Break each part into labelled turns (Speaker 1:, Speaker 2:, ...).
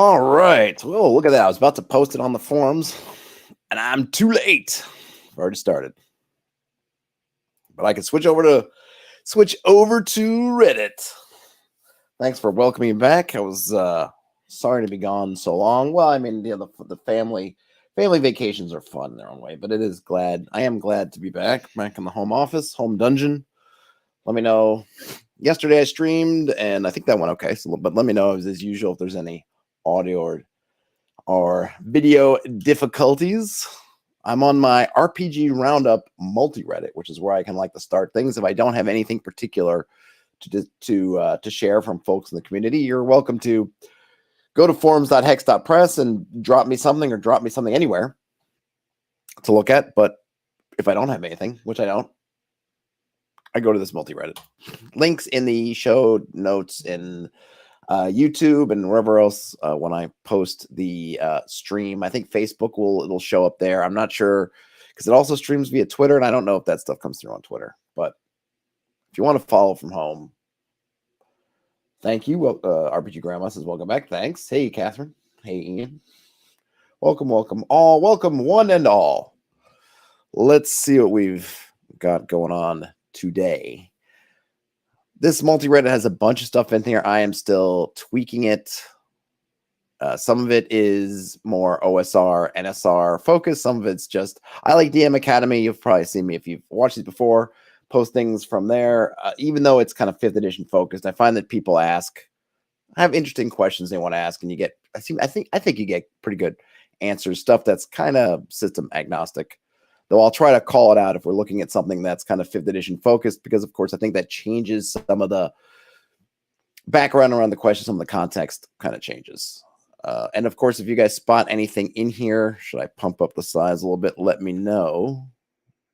Speaker 1: All right. Well, look at that. I was about to post it on the forums, and I'm too late. I've already started. But I can switch over to Reddit. Thanks for welcoming me back. I was sorry to be gone so long. Well, I mean, the family vacations are fun in their own way, but I am glad to be back in the home office, home dungeon. Let me know. Yesterday I streamed, and I think that went okay. So, but let me know as usual if there's any audio or video difficulties. I'm on my RPG Roundup multi-Reddit, which is where I can like to start things. If I don't have anything particular to share from folks in the community, you're welcome to go to forums.hex.press and drop me something anywhere to look at. But if I don't have anything, which I don't, I go to this multi-Reddit. Links in the show notes in YouTube and wherever else when I post the stream. I think Facebook it'll show up there. I'm not sure because it also streams via Twitter, and I don't know if that stuff comes through on Twitter. But if you want to follow from home, thank you. RPG Grandma says welcome back. Thanks. Hey, Catherine. Hey, Ian. Welcome all. Welcome one and all. Let's see what we've got going on today. This multi-Reddit has a bunch of stuff in here. I am still tweaking it. Some of it is more OSR, NSR focused. Some of it's just, I like DM Academy. You've probably seen me if you've watched these before, post things from there. Even though it's kind of 5th edition focused, I find that people have interesting questions they want to ask, and you get, I think you get pretty good answers, stuff that's kind of system agnostic. Though I'll try to call it out if we're looking at something that's kind of 5th edition focused, because of course I think that changes some of the background around the question, some of the context kind of changes. And of course, if you guys spot anything in here, should I pump up the size a little bit? Let me know.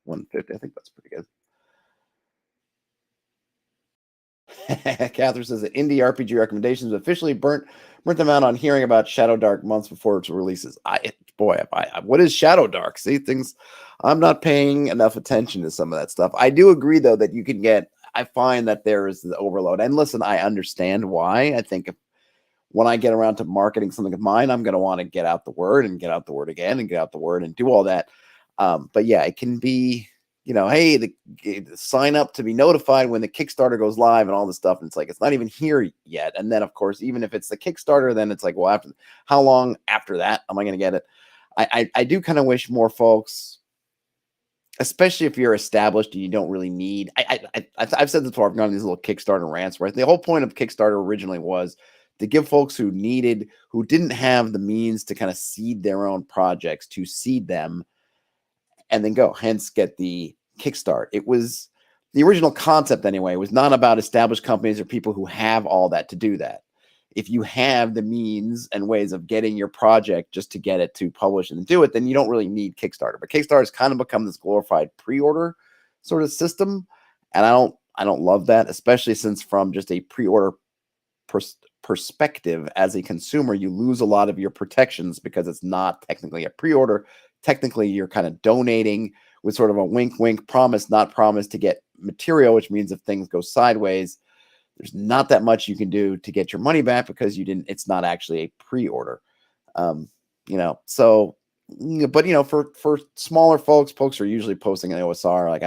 Speaker 1: 150, I think that's pretty good. Catherine says that indie RPG recommendations officially burnt them out on hearing about Shadowdark months before its releases. What is Shadowdark? See, things, I'm not paying enough attention to some of that stuff. I do agree, though, that you can get, I find that there is the overload. And listen, I understand why. I think when I get around to marketing something of mine, I'm going to want to get out the word and get out the word again and get out the word and do all that. But yeah, it can be, hey, the sign up to be notified when the Kickstarter goes live and all this stuff. And it's like, it's not even here yet. And then, of course, even if it's the Kickstarter, then it's like, well, how long after that am I going to get it? I do kind of wish more folks, especially if you're established and you don't really need, I've said this before, I've gone on these little Kickstarter rants, right? The whole point of Kickstarter originally was to give folks who didn't have the means to kind of seed their own projects, to seed them and then go, hence get the Kickstart. It was the original concept anyway. It was not about established companies or people who have all that to do that. If you have the means and ways of getting your project just to get it to publish and do it, then you don't really need Kickstarter. But Kickstarter has kind of become this glorified pre-order sort of system. And I don't love that, especially since from just a pre-order perspective as a consumer, you lose a lot of your protections because it's not technically a pre-order. Technically, you're kind of donating with sort of a wink, promise, not promise to get material, which means if things go sideways, there's not that much you can do to get your money back because it's not actually a pre-order. So, but for smaller folks are usually posting an OSR. Like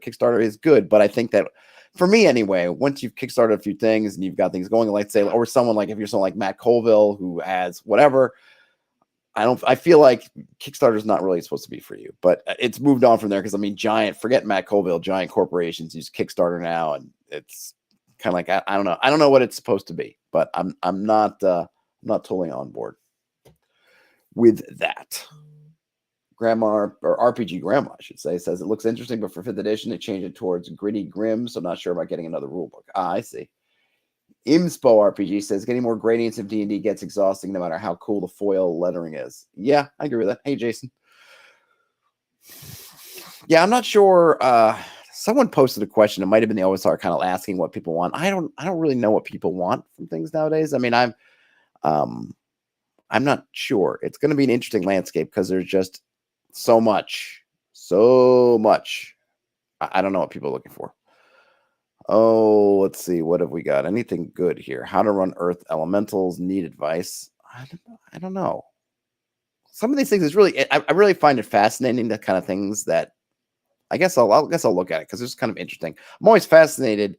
Speaker 1: Kickstarter is good, but I think that for me anyway, once you've kickstarted a few things and you've got things going, like say, or someone like, if you're someone like Matt Colville who has whatever, I feel like Kickstarter is not really supposed to be for you, but it's moved on from there. Cause I mean, forget Matt Colville, giant corporations use Kickstarter now. And it's kind of like, I don't know what it's supposed to be, but I'm not totally on board with that. Grandma, or RPG Grandma, I should say, says it looks interesting, but for 5th edition, they changed it towards gritty grim. So I'm not sure about getting another rule book. I see. Imspo RPG says getting more gradients of D&D gets exhausting no matter how cool the foil lettering is. Yeah, I agree with that. Hey, Jason. Yeah, I'm not sure. Someone posted a question. It might have been the OSR kind of asking what people want. I don't really know what people want from things nowadays. I mean, I'm not sure. It's going to be an interesting landscape because there's just so much. I don't know what people are looking for. Oh, let's see. What have we got? Anything good here? How to run Earth Elementals. Need advice. I don't know. Some of these things is really, I really find it fascinating, the kind of things that I guess I'll look at it because it's kind of interesting. I'm always fascinated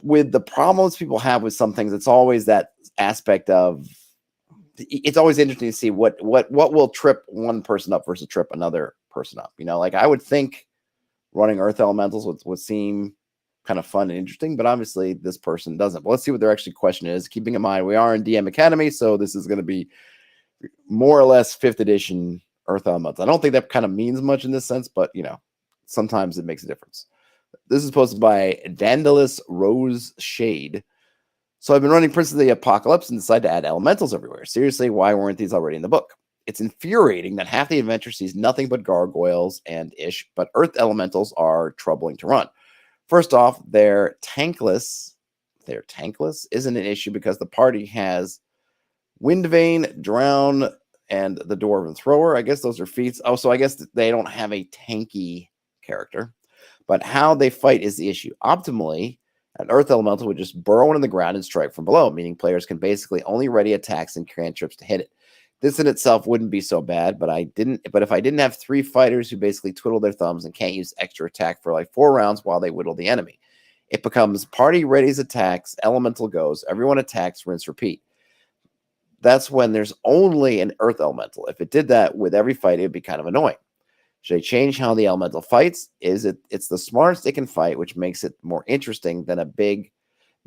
Speaker 1: with the problems people have with some things. It's always that aspect of, it's always interesting to see what will trip one person up versus trip another person up. Like I would think running Earth Elementals would seem kind of fun and interesting, but obviously this person doesn't. But let's see what their actual question is. Keeping in mind we are in DM Academy, so this is going to be more or less 5th edition Earth Elementals. I don't think that kind of means much in this sense, but sometimes it makes a difference. This is posted by Dandalus Rose Shade. So I've been running Prince of the Apocalypse and decided to add elementals everywhere. Seriously, why weren't these already in the book? It's infuriating that half the adventure sees nothing but gargoyles and ish, but Earth elementals are troubling to run. First off, they're tankless. They're tankless isn't an issue because the party has Windvane, Drown, and the Dwarven Thrower. I guess those are feats. Oh, so I guess they don't have a tanky character. But how they fight is the issue. Optimally, an Earth Elemental would just burrow into the ground and strike from below, meaning players can basically only ready attacks and cantrips to hit it. This in itself wouldn't be so bad, but if I didn't have 3 fighters who basically twiddle their thumbs and can't use extra attack for like 4 rounds while they whittle the enemy, it becomes party readies attacks, elemental goes, everyone attacks, rinse, repeat. That's when there's only an Earth Elemental. If it did that with every fight, it'd be kind of annoying. Should I change how the elemental fights? It's the smartest it can fight, which makes it more interesting than a big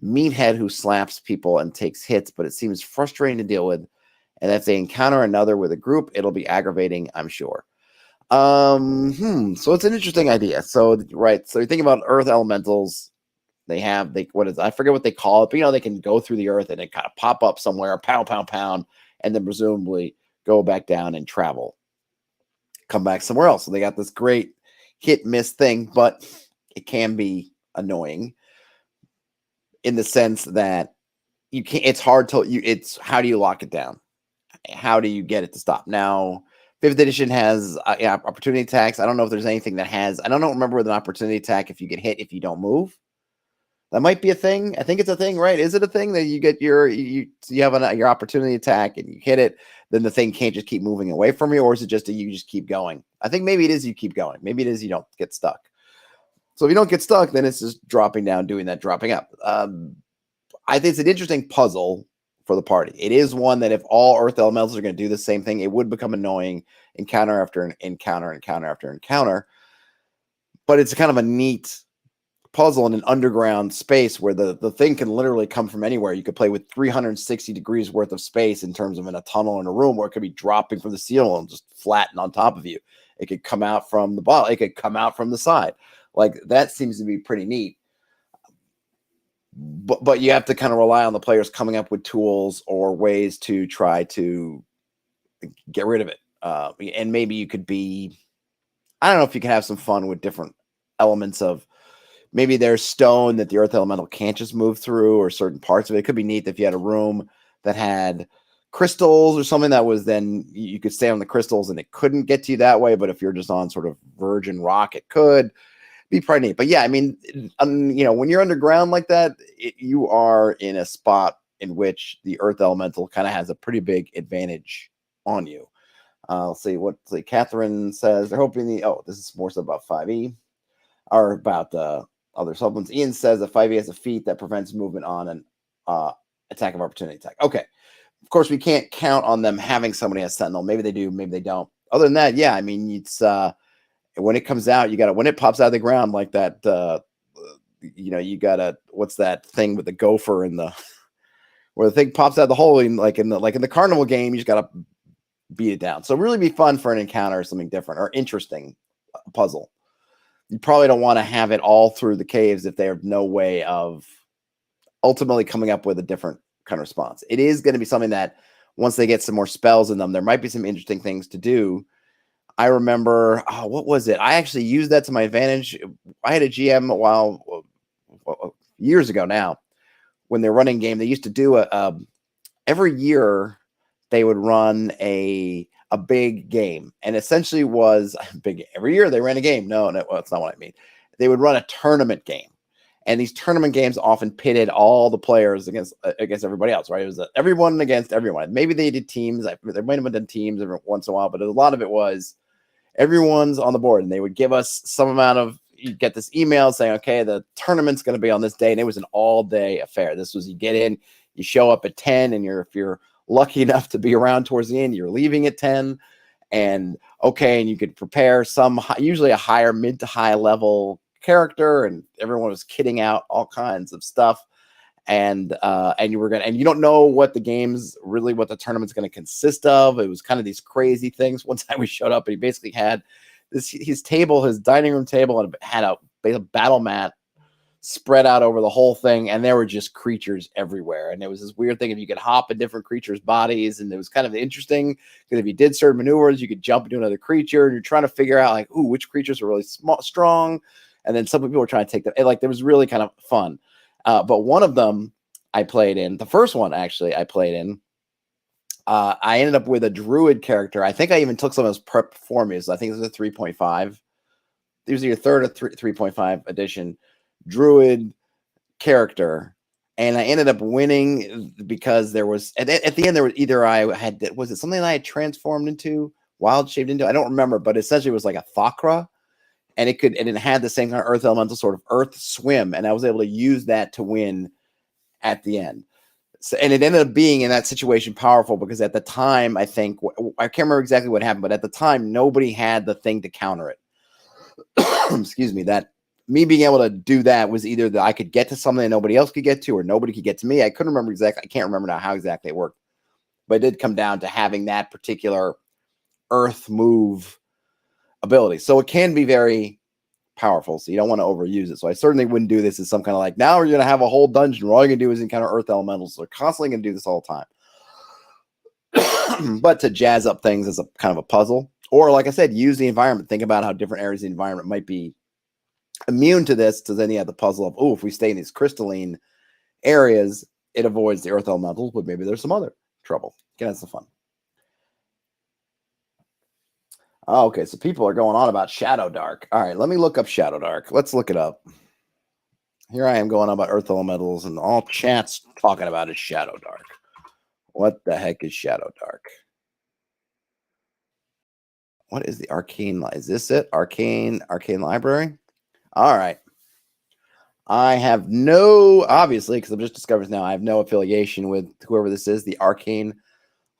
Speaker 1: meathead who slaps people and takes hits, but it seems frustrating to deal with. And if they encounter another with a group, it'll be aggravating, I'm sure. So it's an interesting idea. So you think about Earth elementals. I forget what they call it, but they can go through the earth and it kind of pop up somewhere, pound, pound, pound, and then presumably go back down and travel. Come back somewhere else. So they got this great hit miss thing, but it can be annoying in the sense that you can't. It's hard to It's how do you lock it down? How do you get it to stop? Now, 5th edition has opportunity attacks. I don't know if there's anything that has. I don't remember with an opportunity attack if you get hit if you don't move. That might be a thing. I think it's a thing, right? Is it a thing that you get your opportunity attack and you hit it, then the thing can't just keep moving away from you, or is it just you just keep going? I think maybe it is you keep going. Maybe it is you don't get stuck. So if you don't get stuck, then it's just dropping down, doing that, dropping up. I think it's an interesting puzzle for the party. It is one that if all Earth Elementals are going to do the same thing, it would become annoying encounter after encounter after encounter. But it's kind of a neat puzzle in an underground space where the thing can literally come from anywhere. You could play with 360 degrees worth of space in terms of in a tunnel in a room, or it could be dropping from the ceiling and just flatten on top of you. It could come out from the bottom. It could come out from the side. Like that seems to be pretty neat. But you have to kind of rely on the players coming up with tools or ways to try to get rid of it. And maybe you could I don't know if you can have some fun with different elements of, maybe there's stone that the Earth Elemental can't just move through, or certain parts of it. It could be neat if you had a room that had crystals or something that was, then you could stay on the crystals and it couldn't get to you that way. But if you're just on sort of virgin rock, it could be pretty neat. But yeah, I mean, when you're underground like that, you are in a spot in which the Earth Elemental kind of has a pretty big advantage on you. Let's see what Catherine says. They're hoping this is more so about 5e or about other supplements. Ian says that 5e has a feat that prevents movement on an attack of opportunity attack. Okay. Of course, we can't count on them having somebody as Sentinel. Maybe they do, maybe they don't. Other than that, yeah, I mean, it's when it comes out, when it pops out of the ground like that, you gotta, what's that thing with the gopher and where the thing pops out of the hole in the carnival game, you just gotta beat it down. So really be fun for an encounter or something different or interesting puzzle. You probably don't want to have it all through the caves if they have no way of ultimately coming up with a different kind of response. It is going to be something that once they get some more spells in them, there might be some interesting things to do. I remember, what was it? I actually used that to my advantage. I had a GM years ago now, when they're running game, they used to do every year they would run a big game, and essentially was big every year they ran a game. No, that's not what I mean. They would run a tournament game, And these tournament games often pitted all the players against everybody else, right? It was everyone against everyone. Maybe they did teams. There might have been teams every once in a while, but a lot of it was everyone's on the board, and they would give us some amount of. You get this email saying, "Okay, the tournament's going to be on this day," and it was an all-day affair. This was you get in, you show up at 10, and if you're lucky enough to be around towards the end, you're leaving at 10, and you could prepare usually a higher mid to high level character, and everyone was kitting out all kinds of stuff, and you don't know what the tournament's going to consist of. It was kind of these crazy things. One time we showed up and he basically had his dining room table, and had a battle mat spread out over the whole thing, and there were just creatures everywhere. And there was this weird thing if you could hop in different creatures' bodies, and it was kind of interesting because if you did certain maneuvers, you could jump into another creature, and you're trying to figure out like, which creatures are really strong. And then some people were trying to take them. It was really kind of fun. But one of them I played in, the first one actually I played in, I ended up with a druid character. I think I even took some of those prep for me. So I think it was a 3.5. It was your third or 3.5 edition druid character. And I ended up winning because there was, at the end, there was either was it something that I had transformed into, wild shaped into? I don't remember, but essentially it was like a Thakra. And it had the same kind of earth elemental sort of earth swim, and I was able to use that to win at the end. So, and it ended up being in that situation powerful because at the time, I think I can't remember exactly what happened, but at the time, nobody had the thing to counter it. Excuse me. That me being able to do that was either that I could get to something that nobody else could get to, or nobody could get to me. I couldn't remember exactly. I can't remember now how exactly it worked, but it did come down to having that particular earth move ability. So it can be very powerful. So you don't want to overuse it. So I certainly wouldn't do this as some kind of like, now we're going to have a whole dungeon where all you're going to do is encounter earth elementals. So they're constantly going to do this all the time. But to jazz up things as a kind of a puzzle, or like I said, use the environment. Think about how different areas of the environment might be immune to this. So then you have the puzzle of, if we stay in these crystalline areas, it avoids the earth elementals, but maybe there's some other trouble. Again, that's the fun. Oh, okay, so people are going on about Shadowdark. All right, let me look up Shadowdark. Let's look it up. Here I am going on about earth elementals, and all chat's talking about is Shadowdark. What the heck is Shadowdark? What is the arcane? Is this it? Arcane library? All right. I have obviously, because I'm just discovering this now, I have no affiliation with whoever this is, the arcane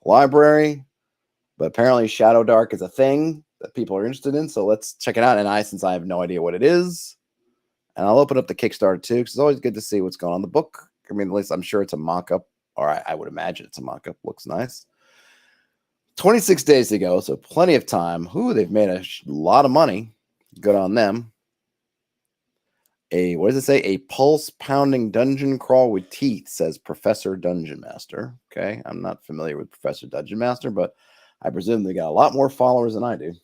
Speaker 1: library. But apparently Shadowdark is a thing that people are interested in. So let's check it out. And since I have no idea what it is, and I'll open up the Kickstarter too, because it's always good to see what's going on in the book. I mean, at least I'm sure it's a mock-up, or I would imagine it's a mock-up. Looks nice. 26 days to go, so plenty of time. They've made a lot of money. Good on them. What does it say? A pulse-pounding dungeon crawl with teeth, says Professor Dungeon Master. Okay, I'm not familiar with Professor Dungeon Master, but I presume they got a lot more followers than I do.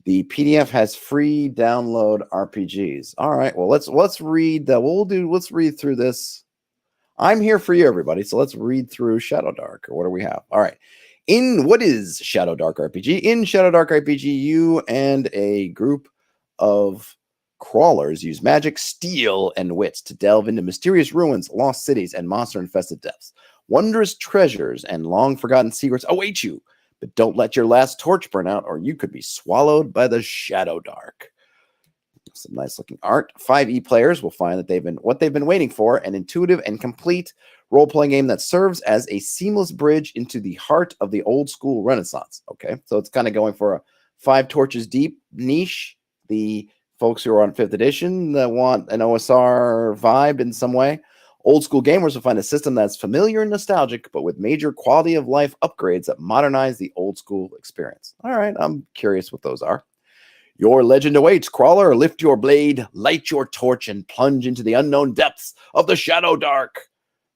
Speaker 1: The PDF has free download RPGs. All right, well let's read. Let's read through this. I'm here for you, everybody. So let's read through Shadowdark. Or what do we have? All right. What is Shadowdark RPG? In Shadowdark RPG, you and a group of crawlers use magic, steel, and wits to delve into mysterious ruins, lost cities, and monster-infested depths. Wondrous treasures and long-forgotten secrets await you, but don't let your last torch burn out, or you could be swallowed by the Shadowdark. Some nice-looking art. 5e players will find that they've been waiting for, an intuitive and complete role-playing game that serves as a seamless bridge into the heart of the old-school Renaissance. Okay, so it's kind of going for a 5 torches deep niche. The folks who are on 5th edition that want an OSR vibe in some way. Old school gamers will find a system that's familiar and nostalgic, but with major quality of life upgrades that modernize the old school experience. All right, I'm curious what those are. Your legend awaits, crawler. Lift your blade, light your torch, and plunge into the unknown depths of the Shadowdark.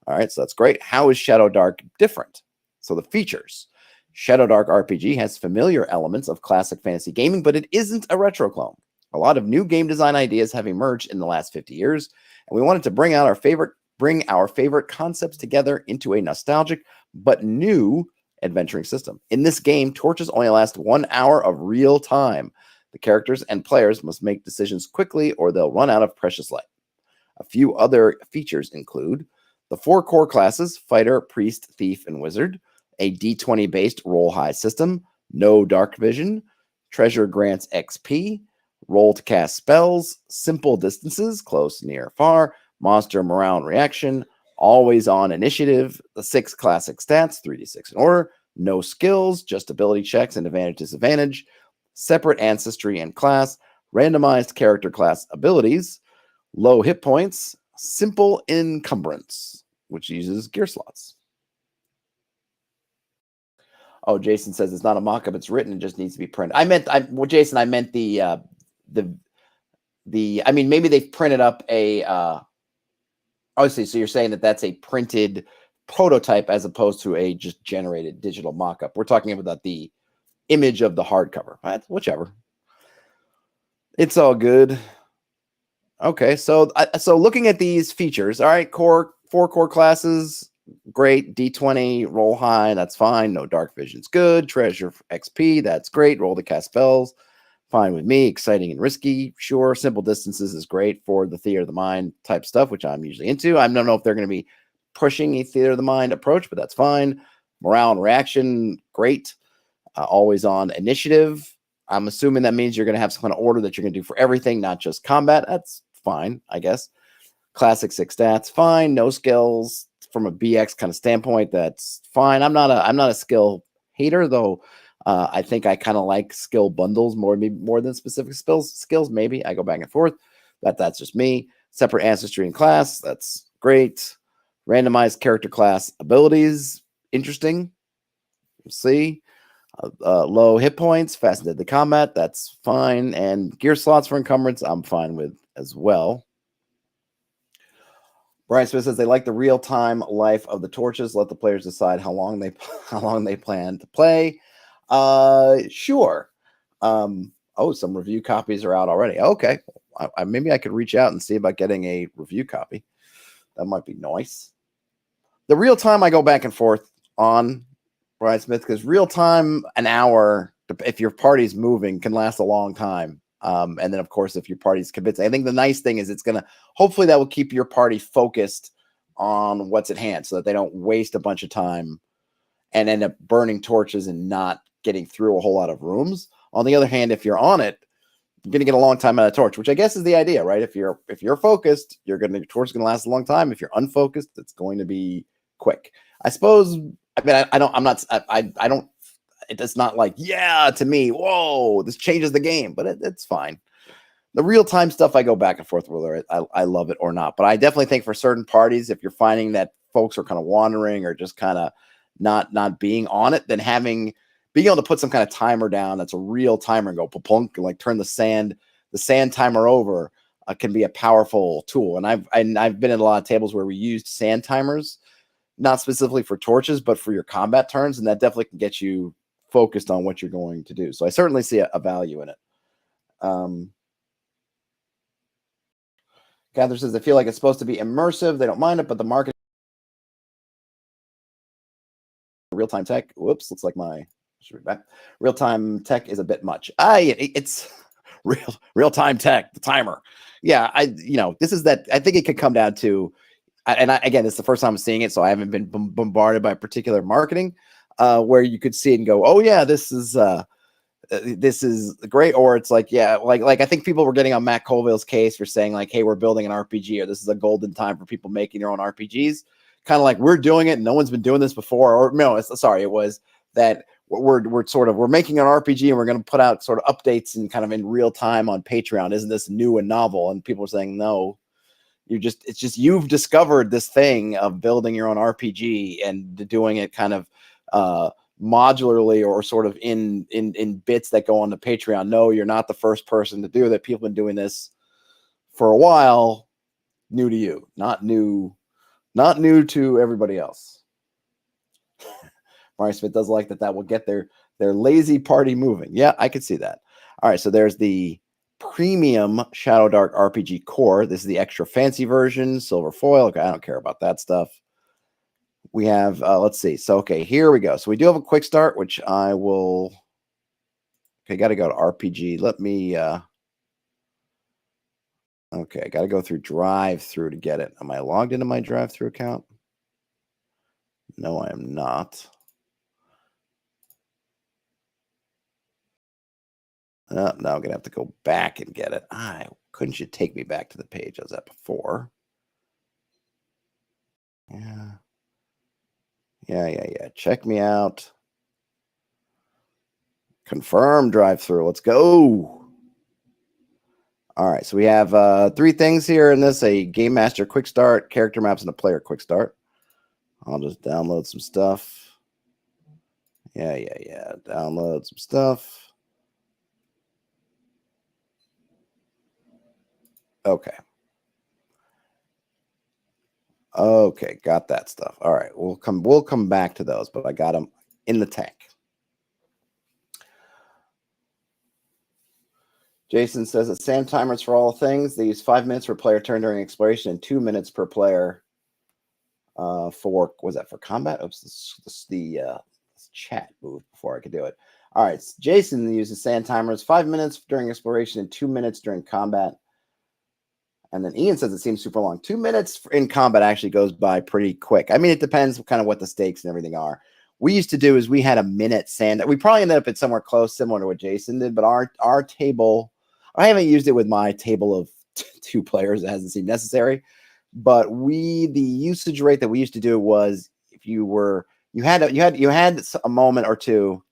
Speaker 1: All right, so that's great. How is Shadowdark different? So the features. Shadowdark RPG has familiar elements of classic fantasy gaming, but it isn't a retro clone. A lot of new game design ideas have emerged in the last 50 years, and we wanted to bring our favorite concepts together into a nostalgic but new adventuring system. In this game, torches only last 1 hour of real time. The characters and players must make decisions quickly or they'll run out of precious light. A few other features include the 4 core classes: Fighter, Priest, Thief, and Wizard, a D20 based roll high system, no dark vision, treasure grants XP, roll to cast spells, simple distances, close, near, far, monster morale and reaction, always on initiative, the 6 classic stats, 3d6 in order, no skills, just ability checks and advantage disadvantage, separate ancestry and class, randomized character class abilities, low hit points, simple encumbrance, which uses gear slots. Oh, Jason says it's not a mock-up; it's written. It just needs to be printed. Well, Jason, I meant the. I mean, maybe they've printed up a. Obviously, so you're saying that that's a printed prototype as opposed to a just generated digital mock-up. We're talking about the image of the hardcover. Whichever. It's all good. Okay, so looking at these features, all right, 4 core classes, great. D20, roll high, that's fine. No dark vision's good. Treasure XP, that's great. Roll to cast spells, fine with me. Exciting and risky, sure. Simple distances is great for the theater of the mind type stuff, which I'm usually into. I don't know if they're going to be pushing a theater of the mind approach, but that's fine. Morale and reaction, great. Always on initiative. I'm assuming that means you're going to have some kind of order that you're going to do for everything, not just combat. That's fine, I guess. Classic 6 stats, fine. No skills from a BX kind of standpoint. That's fine. I'm not a skill hater, though. I think I kind of like skill bundles more than specific skills. Maybe I go back and forth, but that's just me. Separate ancestry and class. That's great. Randomized character class abilities. Interesting. We'll see. Low hit points, fastened to combat, that's fine. And gear slots for encumbrance, I'm fine with as well. Brian Smith says they like the real-time life of the torches. Let the players decide how long they plan to play. Sure. Oh, some review copies are out already. Okay. Maybe I could reach out and see about getting a review copy. That might be nice. The real time I go back and forth on, Brian Smith, because real time, an hour, if your party's moving, can last a long time. And then, of course, if your party's convincing, I think the nice thing is hopefully that will keep your party focused on what's at hand so that they don't waste a bunch of time and end up burning torches and not getting through a whole lot of rooms. On the other hand, if you're on it, you're going to get a long time out of torch, which I guess is the idea, right? If you're focused, your torch is going to last a long time. If you're unfocused, it's going to be quick. I suppose. I mean, it's not like, yeah, to me, whoa, this changes the game, but it's fine. The real-time stuff, I go back and forth whether I love it or not. But I definitely think for certain parties, if you're finding that folks are kind of wandering or just kind of not being on it, then being able to put some kind of timer down that's a real timer and go plunk, and like turn the sand timer over can be a powerful tool. And I've been in a lot of tables where we used sand timers, not specifically for torches, but for your combat turns, and that definitely can get you focused on what you're going to do. So I certainly see a value in it. Cather says, I feel like it's supposed to be immersive. They don't mind it, but the market real-time tech. Whoops, looks like my should be back. Real-time tech is a bit much. It's real-time tech, the timer. Yeah, this is that. I think it could come down to, and again, it's the first time I'm seeing it, so I haven't been bombarded by particular marketing where you could see it and go, oh yeah, this is great. Or it's like, yeah, like I think people were getting on Matt Colville's case for saying like, hey, we're building an RPG, or this is a golden time for people making their own RPGs. Kind of like we're doing it, and no one's been doing this before. Or no, it was that we're making an RPG and we're going to put out sort of updates and kind of in real time on Patreon. Isn't this new and novel? And people are saying, no, you've discovered this thing of building your own RPG and doing it kind of modularly or sort of in bits that go on to Patreon. No, you're not the first person to do that. People have been doing this for a while. New to you, not new to everybody else. Mario Smith does like that will get their lazy party moving. Yeah, I could see that. All right, so there's the premium Shadowdark RPG core. This is the extra fancy version, silver foil. Okay, I don't care about that stuff. We have, let's see. So, okay, here we go. So we do have a quick start, which I will, okay, got to go to RPG. Let me, Okay, I got to go through drive-through to get it. Am I logged into my drive-through account? No, I am not. Now I'm going to have to go back and get it. Couldn't you take me back to the page I was at before? Yeah. Yeah. Check me out. Confirm drive-through. Let's go. All right, so we have 3 things here in this: a Game Master Quick Start, character maps, and a player Quick Start. I'll just download some stuff. Yeah. Download some stuff. Okay. Okay, got that stuff. All right, we'll come back to those, but I got them in the tank. Jason says that SAM timers for all things. They use 5 minutes per player turn during exploration and 2 minutes per player for combat? Oops, this the chat moved before I could do it. All right, so Jason uses SAM timers 5 minutes during exploration and 2 minutes during combat. And then Ian says it seems super long. 2 minutes in combat actually goes by pretty quick. I mean, it depends kind of what the stakes and everything are. We used to do is we had a minute sand. We probably ended up at somewhere close, similar to what Jason did. But our table, I haven't used it with my table of 2 players. It hasn't seemed necessary. But the usage rate that we used to do was if you had a moment or two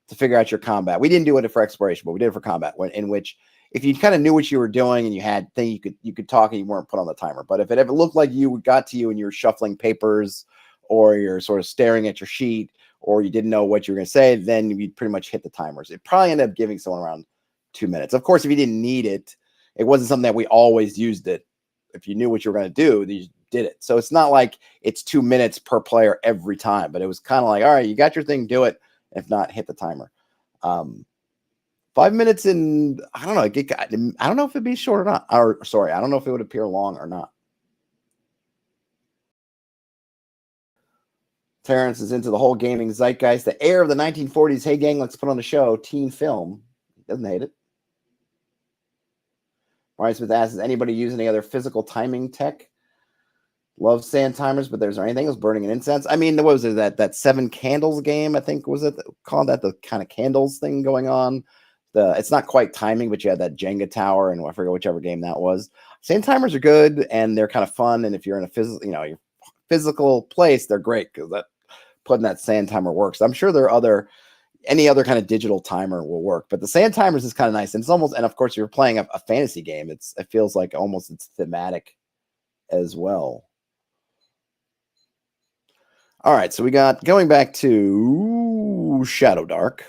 Speaker 1: to figure out your combat. We didn't do it for exploration, but we did it for combat. In which if you kind of knew what you were doing and you had thing you could talk and you weren't put on the timer. But if it ever looked like you got to you and you were shuffling papers or you're sort of staring at your sheet or you didn't know what you were going to say, then you'd pretty much hit the timers. It probably ended up giving someone around 2 minutes. Of course, if you didn't need it, it wasn't something that we always used it. If you knew what you were going to do, you did it. So it's not like it's 2 minutes per player every time, but it was kind of like, all right, you got your thing, do it. If not, hit the timer. 5 minutes in, I don't know. I don't know if it'd be short or not. Or sorry, I don't know if it would appear long or not. Terrence is into the whole gaming zeitgeist. The air of the 1940s. Hey, gang, let's put on a show. Teen film. Doesn't hate it. Ryan Smith asks, is anybody use any other physical timing tech? Love sand timers, but there's anything else burning an incense. I mean, what was it, that 7 candles game? I think was it called that, the kind of candles thing going on. It's not quite timing, but you had that Jenga tower, and I forget whichever game that was. Sand timers are good and they're kind of fun. And if you're in a your physical place, they're great because putting that sand timer works. I'm sure there are any other kind of digital timer will work, but the sand timers is kind of nice. And it's almost, and of course, you're playing a fantasy game. It feels like almost it's thematic as well. All right, so we got going back to Shadowdark.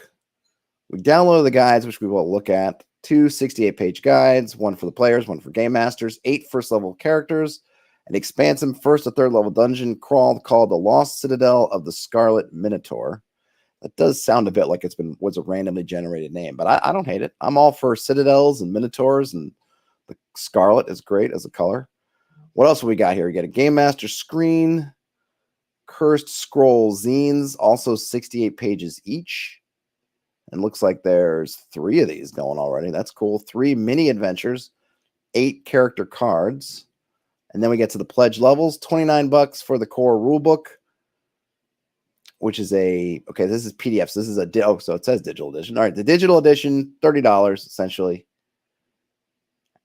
Speaker 1: We downloaded the guides, which we will look at. 2 68-page guides, 1 for the players, 1 for game masters, 8 first-level characters, an expansive first to third level dungeon crawl called the Lost Citadel of the Scarlet Minotaur. That does sound a bit like was a randomly generated name, but I don't hate it. I'm all for citadels and minotaurs, and the scarlet is great as a color. What else have we got here? We got a game master screen, Cursed Scroll zines, also 68 pages each. And looks like there's 3 of these going already. That's cool. 3 mini adventures, 8 character cards. And then we get to the pledge levels, $29 for the core rulebook, which is this is PDFs. This is so it says digital edition. All right, the digital edition, $30 essentially.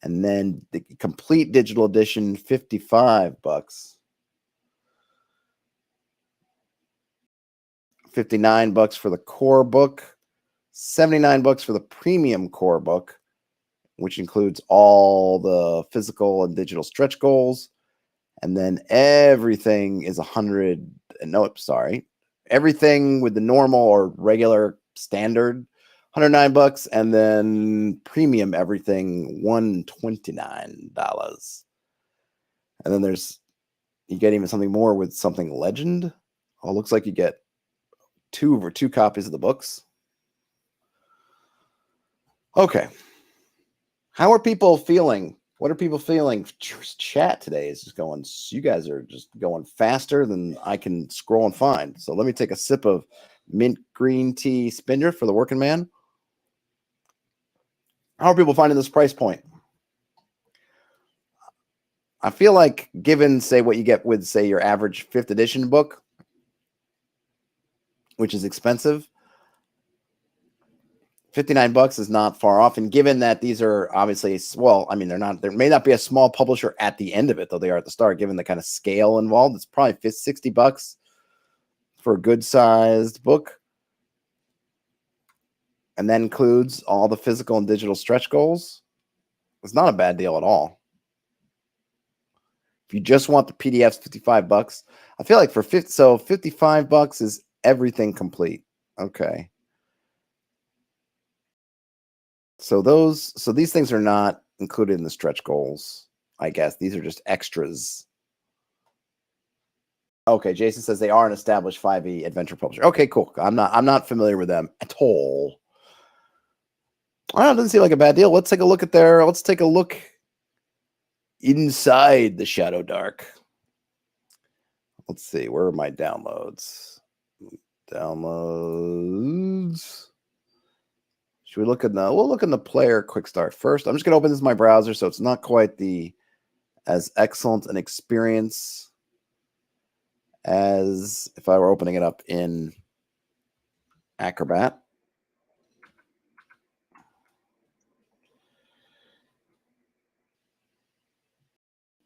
Speaker 1: And then the complete digital edition, $55. $59 for the core book, $79 for the premium core book, which includes all the physical and digital stretch goals. And then everything is everything with the normal or regular standard, $109, and then premium everything, $129. And then you get even something more with something legend. Oh, it looks like you get 2 copies of the books. Okay. How are people feeling? What are people feeling? Chat today is just going, you guys are just going faster than I can scroll and find. So let me take a sip of mint green tea spindrift for the working man. How are people finding this price point? I feel like given, say, what you get with, say, your average 5th edition book, which is expensive, $59 is not far off. And given that these are obviously, well, I mean, there may not be a small publisher at the end of it, though they are at the start, given the kind of scale involved. It's probably $60 for a good sized book. And that includes all the physical and digital stretch goals. It's not a bad deal at all. If you just want the PDFs, $55. I feel like for $55 is everything complete. Okay. So these things are not included in the stretch goals, I guess. These are just extras. Okay, Jason says they are an established 5e adventure publisher. Okay, cool. I'm not familiar with them at all. I don't know, it doesn't seem like a bad deal. Let's take a look inside the Shadowdark. Let's see, where are my downloads? Downloads. Should we look at we'll look in the player quick start first. I'm just going to open this in my browser, so it's not quite as excellent an experience as if I were opening it up in Acrobat.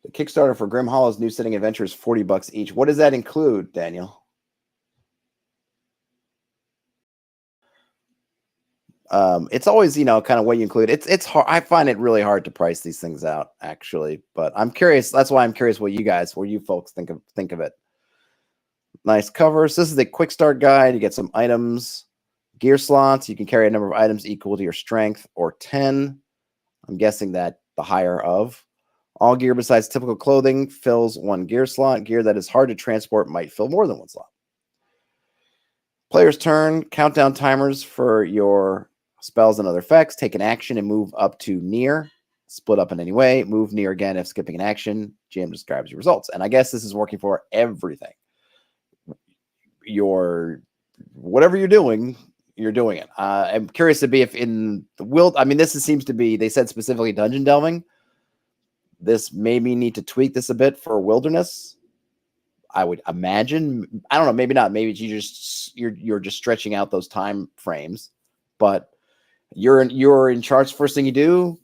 Speaker 1: The Kickstarter for Grim Hollow's New Setting Adventure is $40 each. What does that include, Daniel? It's always, kind of what you include. It's hard. I find it really hard to price these things out, actually. But I'm curious. That's why I'm curious what you folks think of it. Nice cover. So this is the quick start guide. You get some items, gear slots. You can carry a number of items equal to your strength or 10. I'm guessing that the higher of. All gear besides typical clothing fills 1 gear slot. Gear that is hard to transport might fill more than 1 slot. Player's turn. Countdown timers for your spells and other effects. Take an action and move up to near. Split up in any way. Move near again if skipping an action. GM describes your results. And I guess this is working for everything. Whatever you're doing it. I'm curious to be if in the this seems to be, they said specifically dungeon delving. This maybe need to tweak this a bit for wilderness. I would imagine. I don't know. Maybe not. Maybe you're just stretching out those time frames. But you're in charge. First thing you do,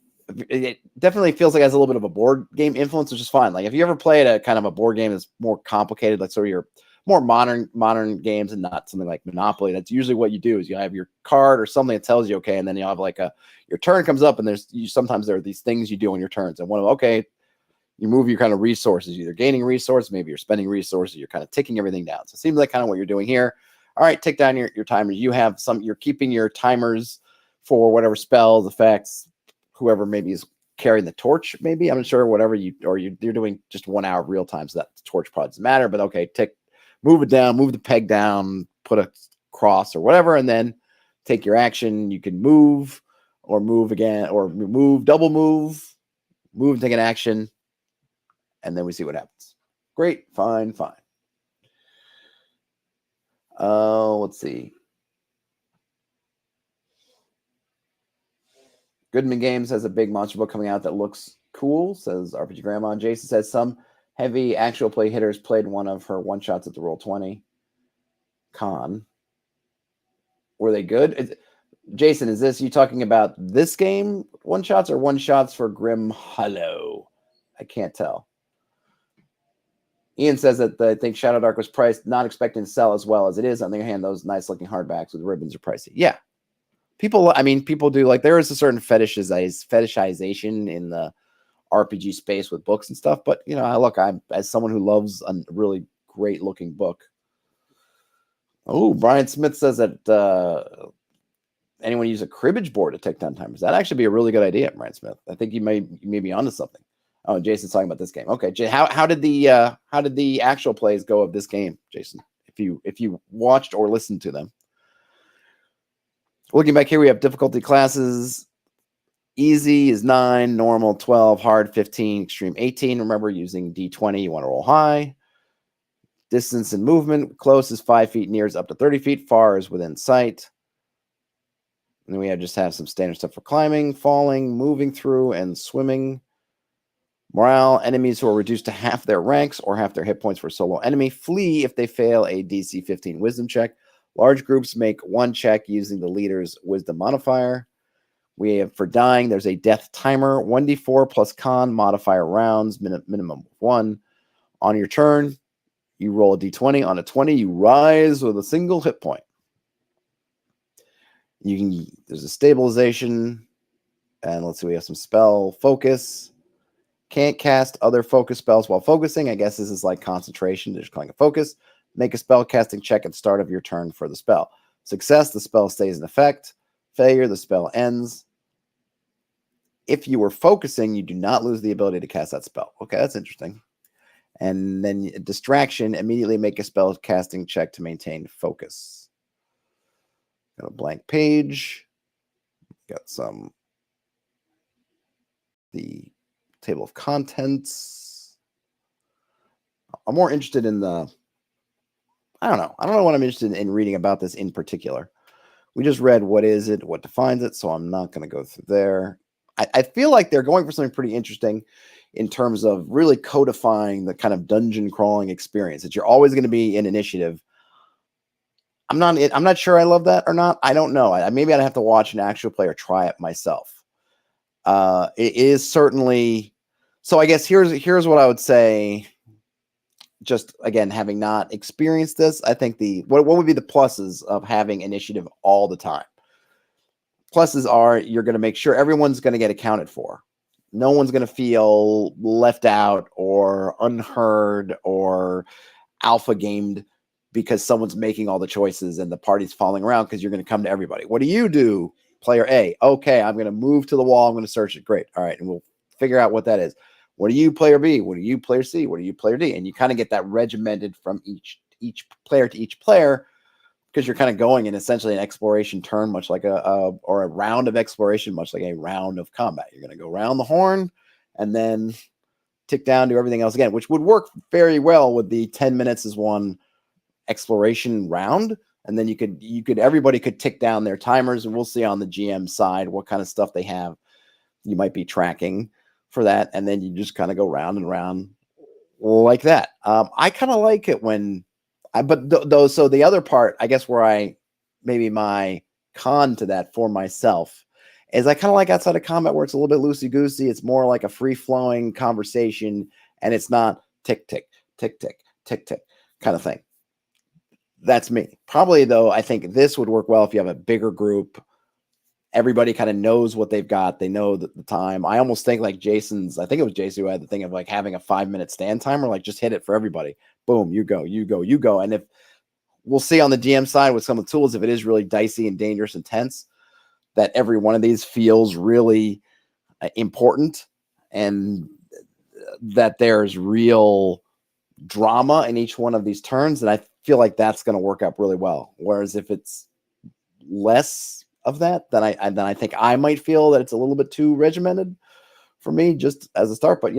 Speaker 1: it definitely feels like it has a little bit of a board game influence, which is fine. Like if you ever played a kind of a board game that's more complicated, like sort of your more modern games and not something like Monopoly, that's usually what you do is you have your card or something that tells you, okay, and then you have like your turn comes up and sometimes there are these things you do on your turns. And one of them, okay, you move your kind of resources, either gaining resources, maybe you're spending resources, you're kind of ticking everything down. So it seems like kind of what you're doing here. All right, tick down your timers. You're keeping your timers for whatever spells, effects, whoever maybe is carrying the torch, maybe. I'm not sure, whatever you're doing just 1 hour real time, so that torch probably doesn't matter. But okay, move it down, move the peg down, put a cross or whatever, and then take your action. You can move or move again, or double move, and take an action, and then we see what happens. Great, fine. Let's see. Goodman Games has a big monster book coming out that looks cool, says RPG Grandma. Jason says some heavy actual play hitters played one of her one-shots at the Roll20 con. Were they good? Jason, is this you talking about this game one-shots or one-shots for Grim Hollow? I can't tell. Ian says that I think Shadowdark was priced, not expecting to sell as well as it is. On the other hand, those nice-looking hardbacks with ribbons are pricey. Yeah. People do, like, there is a certain fetishization in the RPG space with books and stuff, but I'm as someone who loves a really great looking book. Oh, Brian Smith says that anyone use a cribbage board to take down timers. That'd actually be a really good idea, Brian Smith. I think you may be onto something. Oh, Jason's talking about this game. Okay, how did the actual plays go of this game, Jason? If you watched or listened to them. Looking back here, we have difficulty classes. Easy is 9, normal 12, hard 15, extreme 18. Remember, using D20, you want to roll high. Distance and movement, close is 5 feet, near is up to 30 feet, far is within sight. And then we just have some standard stuff for climbing, falling, moving through, and swimming. Morale, enemies who are reduced to half their ranks or half their hit points for a solo enemy flee if they fail a DC 15 wisdom check. Large groups make one check using the leader's wisdom modifier. We have for dying, there's a death timer, 1d4 plus con modifier rounds, minimum of 1. On your turn, you roll a d20. On a 20, you rise with a single hit point. There's a stabilization, and let's see, we have some spell focus. Can't cast other focus spells while focusing. I guess this is like concentration. They're just calling it focus. Make a spell casting check at the start of your turn for the spell. Success, the spell stays in effect. Failure, the spell ends. If you were focusing, you do not lose the ability to cast that spell. Okay, that's interesting. And then distraction, immediately make a spell casting check to maintain focus. Got a blank page. Got the table of contents. I'm more interested in I don't know what I'm interested in reading about this in particular. We just read what is it, what defines it, so I'm not going to go through there. I feel like they're going for something pretty interesting in terms of really codifying the kind of dungeon crawling experience that you're always going to be in initiative. I'm not sure I love that or not. I don't know. Maybe I'd have to watch an actual player try it myself. It is certainly so. I guess here's what I would say. Just again, having not experienced this, I think what would be the pluses of having initiative all the time? Pluses are you're going to make sure everyone's going to get accounted for. No one's going to feel left out or unheard or alpha gamed because someone's making all the choices and the party's falling around because you're going to come to everybody. What do you do, player A? Okay, I'm going to move to the wall. I'm going to search it. Great. All right. And we'll figure out what that is. What do you, player B? What do you, player C? What do you, player D? And you kind of get that regimented from each player to each player because you're kind of going in essentially an exploration turn, much like a round of exploration, much like a round of combat. You're going to go around the horn and then tick down to everything else again, which would work very well with the 10 minutes is one exploration round. And then everybody could tick down their timers, and we'll see on the GM side what kind of stuff they have. You might be tracking for that. And then you just kind of go round and round like that. I kind of like it when so the other part, I guess where maybe my con to that for myself is I kind of like outside of combat where it's a little bit loosey-goosey. It's more like a free-flowing conversation, and it's not tick, tick, tick, tick, tick, tick kind of thing. That's me. Probably, though, I think this would work well if you have a bigger group. Everybody kind of knows what they've got. They know the time. I almost think like I think it was Jason who had the thing of like having a 5-minute stand timer, like just hit it for everybody. Boom, you go, you go, you go. And if we'll see on the DM side with some of the tools, if it is really dicey and dangerous and tense, that every one of these feels really important and that there's real drama in each one of these turns. And I feel like that's going to work out really well. Whereas if it's less of that, then I think I might feel that it's a little bit too regimented for me just as a start. But,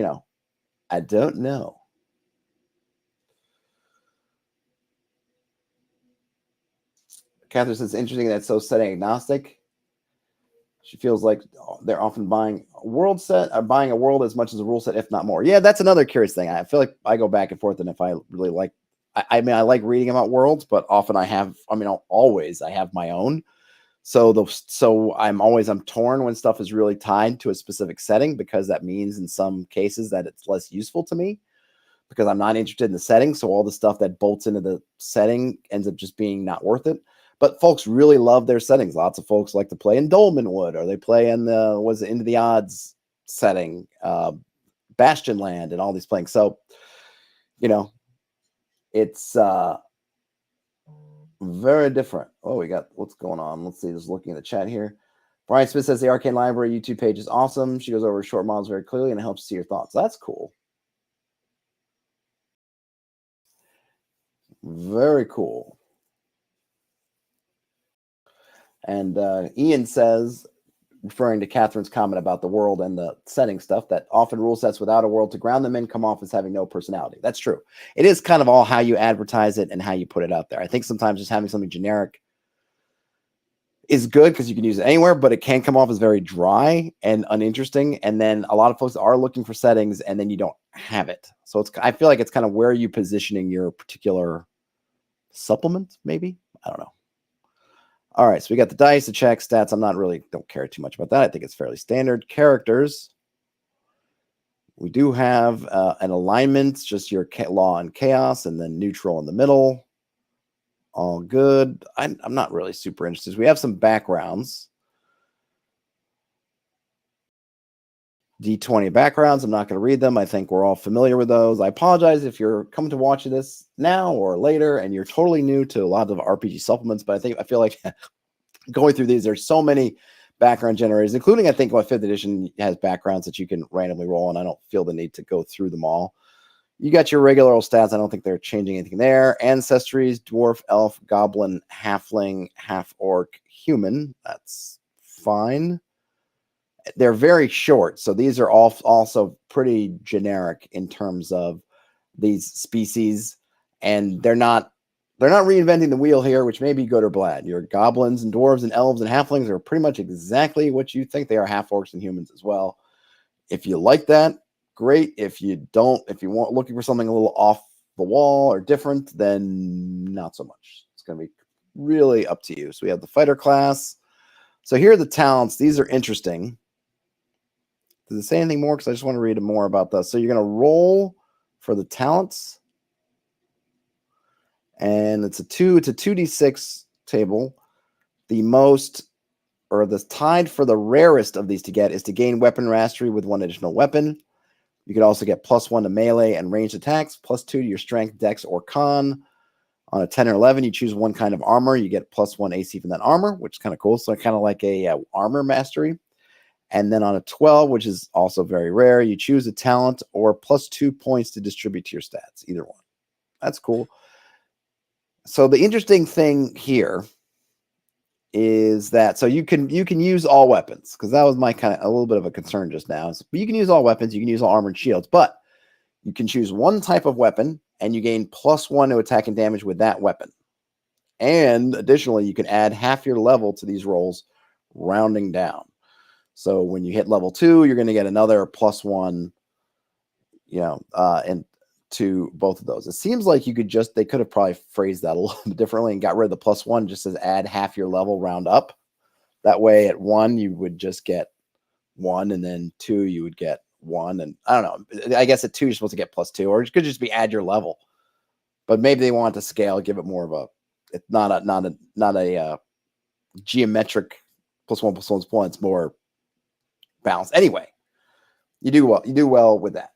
Speaker 1: I don't know. Catherine says it's interesting that it's so setting agnostic. She feels like they're often buying a world as much as a rule set, if not more. Yeah, that's another curious thing. I feel like I go back and forth, and if I really like, I like reading about worlds, but often I have my own. So I'm torn when stuff is really tied to a specific setting, because that means in some cases that it's less useful to me because I'm not interested in the setting. So all the stuff that bolts into the setting ends up just being not worth it. But folks really love their settings. Lots of folks like to play in Dolmenwood, or they play in Into the Odds setting, Bastion Land, and all these playing. So, it's very different. Oh, we got what's going on. Let's see. Just looking at the chat here. Brian Smith says the Arcane Library YouTube page is awesome. She goes over short models very clearly and it helps see your thoughts. That's cool. Very cool. And Ian says, referring to Catherine's comment about the world and the setting stuff, that often rule sets without a world to ground them in come off as having no personality. That's true. It is kind of all how you advertise it and how you put it out there. I think sometimes just having something generic is good because you can use it anywhere, but it can come off as very dry and uninteresting. And then a lot of folks are looking for settings, and then you don't have it. So I feel like it's kind of where are you positioning your particular supplement, maybe? I don't know. All right, so we got the dice, the check, stats. Don't care too much about that. I think it's fairly standard. Characters. We do have an alignment, just your law and chaos, and then neutral in the middle. All good. I'm not really super interested. We have some backgrounds. D20 backgrounds. I'm not going to read them. I think we're all familiar with those. I apologize if you're coming to watch this now or later and you're totally new to a lot of RPG supplements, but I feel like going through these, there's so many background generators, including I think what 5th edition has backgrounds that you can randomly roll, and I don't feel the need to go through them all. You got your regular old stats. I don't think they're changing anything there. Ancestries, dwarf, elf, goblin, halfling, half-orc, human. That's fine. They're very short, so these are all also pretty generic in terms of these species, and they're not reinventing the wheel here, which may be good or bad. Your goblins and dwarves and elves and halflings are pretty much exactly what you think they are, half-orcs and humans as well. If you like that, great. If you don't, if you want looking for something a little off the wall or different, then not so much. It's going to be really up to you. So we have the fighter class. So here are the talents. These are interesting. Does it say anything more? Because I just want to read more about this. So you're going to roll for the talents. And it's a 2d6 table. The most, or the tied for the rarest of these to get is to gain weapon mastery with 1 additional weapon. You can also get +1 to melee and ranged attacks, +2 to your strength, dex, or con. On a 10 or 11, you choose one kind of armor. You get +1 AC from that armor, which is kind of cool. So kind of like a armor mastery. And then on a 12, which is also very rare, you choose a talent or +2 points to distribute to your stats, either one. That's cool. So the interesting thing here is that you can use all weapons, because that was my kind of a little bit of a concern just now. But you can use all weapons, you can use all armor and shields, but you can choose one type of weapon and you gain +1 to attack and damage with that weapon. And additionally, you can add half your level to these rolls, rounding down. So when you hit level 2, you're going to get another +1, and to both of those. It seems like they could have probably phrased that a little bit differently and got rid of the +1, just as add half your level, round up. That way at 1, you would just get 1, and then 2, you would get 1. And I don't know, I guess at 2, you're supposed to get +2, or it could just be add your level. But maybe they want to scale, give it more of a, it's not a geometric +1 +1 +1. It's more balanced. Anyway, you do well with that.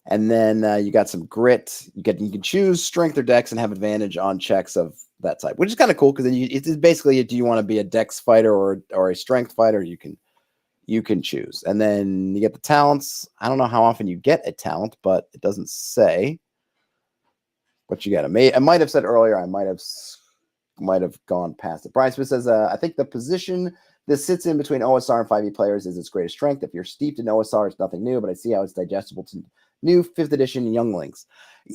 Speaker 1: And then you got some grit. You can choose strength or dex and have advantage on checks of that type, which is kind of cool, because then it's basically, do you want to be a dex fighter or a strength fighter? You can choose. And then you get the talents. I don't know how often you get a talent, but it doesn't say what you get. I might have said earlier. I might have gone past it. Brian Smith says, I think the position this sits in between OSR and 5e players is its greatest strength. If you're steeped in OSR, it's nothing new, but I see how it's digestible to new 5th edition younglings.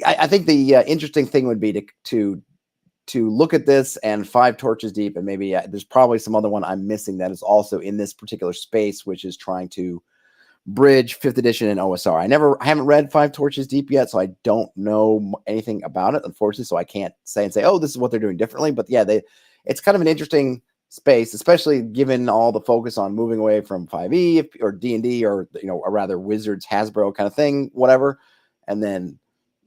Speaker 1: I think the interesting thing would be to look at this and 5 torches deep, and maybe there's probably some other one I'm missing that is also in this particular space, which is trying to bridge 5th edition and OSR. I haven't read 5 torches deep yet, so I don't know anything about it, unfortunately. So I can't say, oh, this is what they're doing differently. But yeah, it's kind of an interesting space, especially given all the focus on moving away from 5e or D&D, or or rather Wizards, Hasbro kind of thing, whatever. And then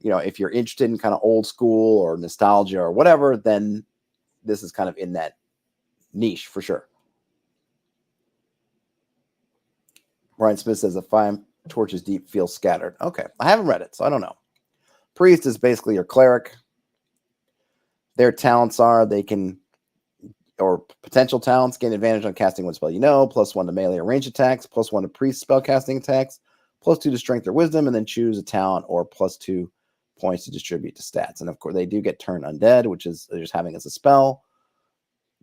Speaker 1: if you're interested in kind of old school or nostalgia or whatever, then this is kind of in that niche for sure. Brian Smith says the 5 torches deep feels scattered. Okay, I haven't read it, so I don't know. Priest is basically your cleric. Their talents are or potential talents, gain advantage on casting one spell +1 to melee or range attacks, +1 to priest spell casting attacks, +2 to strength or wisdom, and then choose a talent or +2 points to distribute to stats. And of course, they do get turn undead, which is they're just having as a spell.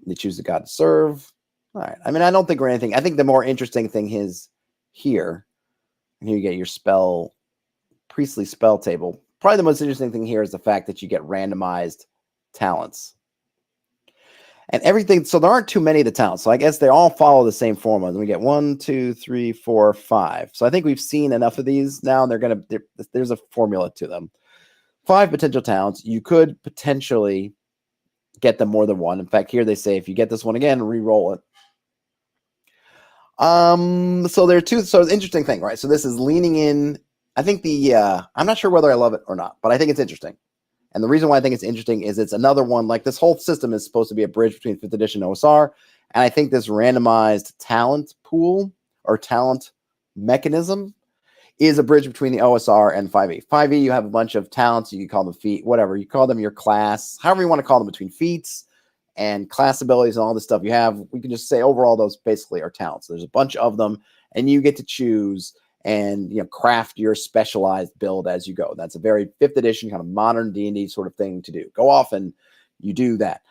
Speaker 1: They choose the god to serve. All right. I mean, I don't think we're anything. I think the more interesting thing is here, and here you get your priestly spell table. Probably the most interesting thing here is the fact that you get randomized talents. And everything, so there aren't too many of the talents. So I guess they all follow the same formula. And we get 1, 2, 3, 4, 5. So I think we've seen enough of these now. And there's a formula to them. 5 potential talents. You could potentially get them more than one. In fact, here they say if you get this one again, re-roll it. So there are two. So it's an interesting thing, right? So this is leaning in. I think I'm not sure whether I love it or not, but I think it's interesting. And the reason why I think it's interesting is it's another one, like this whole system is supposed to be a bridge between 5th edition and OSR. And I think this randomized talent pool or talent mechanism is a bridge between the OSR and 5e. 5e, you have a bunch of talents. You can call them feat, whatever. You call them your class, however you want to call them, between feats and class abilities and all this stuff you have. We can just say overall those basically are talents. There's a bunch of them, and you get to choose and craft your specialized build as you go. That's a very 5th edition kind of modern D&D sort of thing to do. Go off and you do that.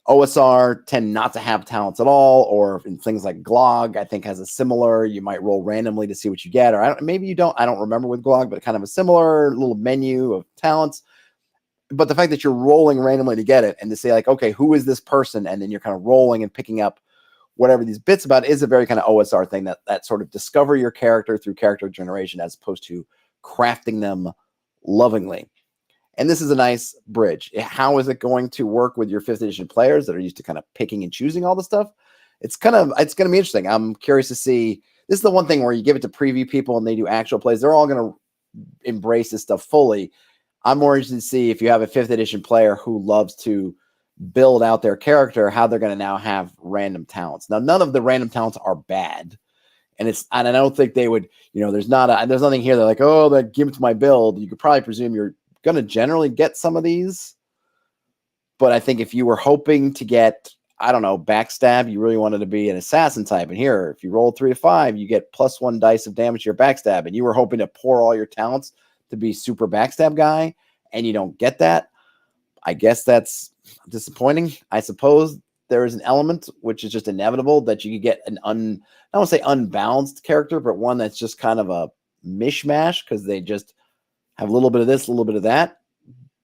Speaker 1: OSR tend not to have talents at all, or in things like GLOG, I think has a similar, you might roll randomly to see what you get, or maybe you don't, I don't remember with GLOG, but kind of a similar little menu of talents. But the fact that you're rolling randomly to get it and to say like, okay, who is this person? And then you're kind of rolling and picking up whatever these bits about is a very kind of OSR thing, that sort of discover your character through character generation as opposed to crafting them lovingly. And this is a nice bridge. How is it going to work with your 5th edition players that are used to kind of picking and choosing all the stuff? It's going to be interesting. I'm curious to see. This is the one thing where you give it to preview people and they do actual plays. They're all going to embrace this stuff fully. I'm more interested to see if you have a 5th edition player who loves to build out their character, how they're going to now have random talents. Now, none of the random talents are bad. And I don't think they would, there's nothing here. They're like, oh, that give it to my build. You could probably presume you're going to generally get some of these. But I think if you were hoping to get, I don't know, backstab, you really wanted to be an assassin type. And here, if you roll 3 to 5, you get +1 dice of damage to your backstab. And you were hoping to pour all your talents to be super backstab guy, and you don't get that. I guess that's disappointing. I suppose there is an element which is just inevitable that you could get I don't want to say unbalanced character, but one that's just kind of a mishmash because they just have a little bit of this, a little bit of that.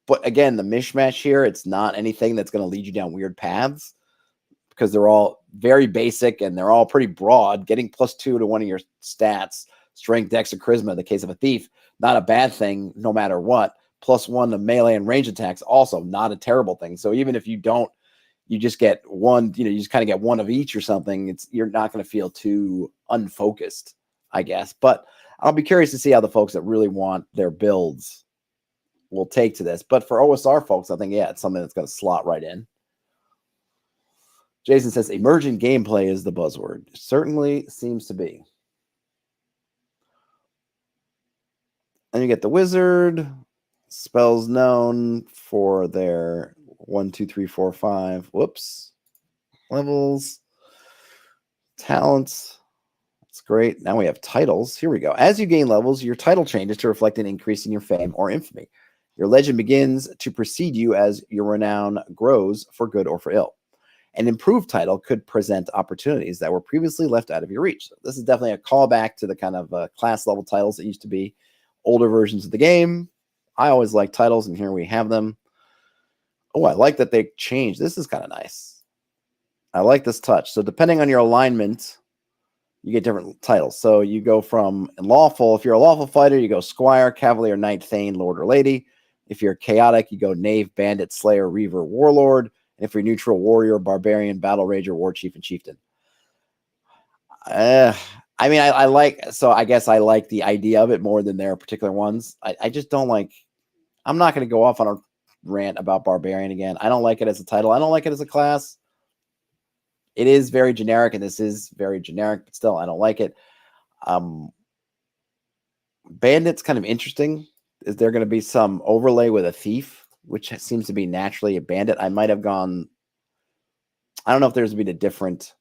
Speaker 1: But again, the mishmash here, it's not anything that's going to lead you down weird paths because they're all very basic and they're all pretty broad. Getting +2 to one of your stats, strength, dex, or charisma in the case of a thief, not a bad thing no matter what. +1 to melee and range attacks, also not a terrible thing. So even if you don't, you just get one, you just kind of get one of each or something, you're not going to feel too unfocused, I guess. But I'll be curious to see how the folks that really want their builds will take to this. But for OSR folks, I think, yeah, it's something that's going to slot right in. Jason says, emergent gameplay is the buzzword. It certainly seems to be. And you get the wizard. Spells known for their 1, 2, 3, 4, 5. Whoops. Levels. Talents. That's great. Now we have titles. Here we go. As you gain levels, your title changes to reflect an increase in your fame or infamy. Your legend begins to precede you as your renown grows for good or for ill. An improved title could present opportunities that were previously left out of your reach. So this is definitely a callback to the kind of class level titles that used to be older versions of the game. I always like titles, and here we have them. Oh, I like that they changed. This is kind of nice. I like this touch. So depending on your alignment, you get different titles. So you go from lawful. If you're a lawful fighter, you go squire, cavalier, knight, thane, lord, or lady. If you're chaotic, you go knave, bandit, slayer, reaver, warlord. And if you're neutral, warrior, barbarian, battle rager, war chief, and chieftain. I mean, I like, so I guess I like the idea of it more than their particular ones. I just don't like, I'm not going to go off on a rant about barbarian again. I don't like it as a title. I don't like it as a class. It is very generic, and this is very generic, but still, I don't like it. Bandit's kind of interesting. Is there going to be some overlay with a thief, which seems to be naturally a bandit? I might have gone, I don't know if there's been a different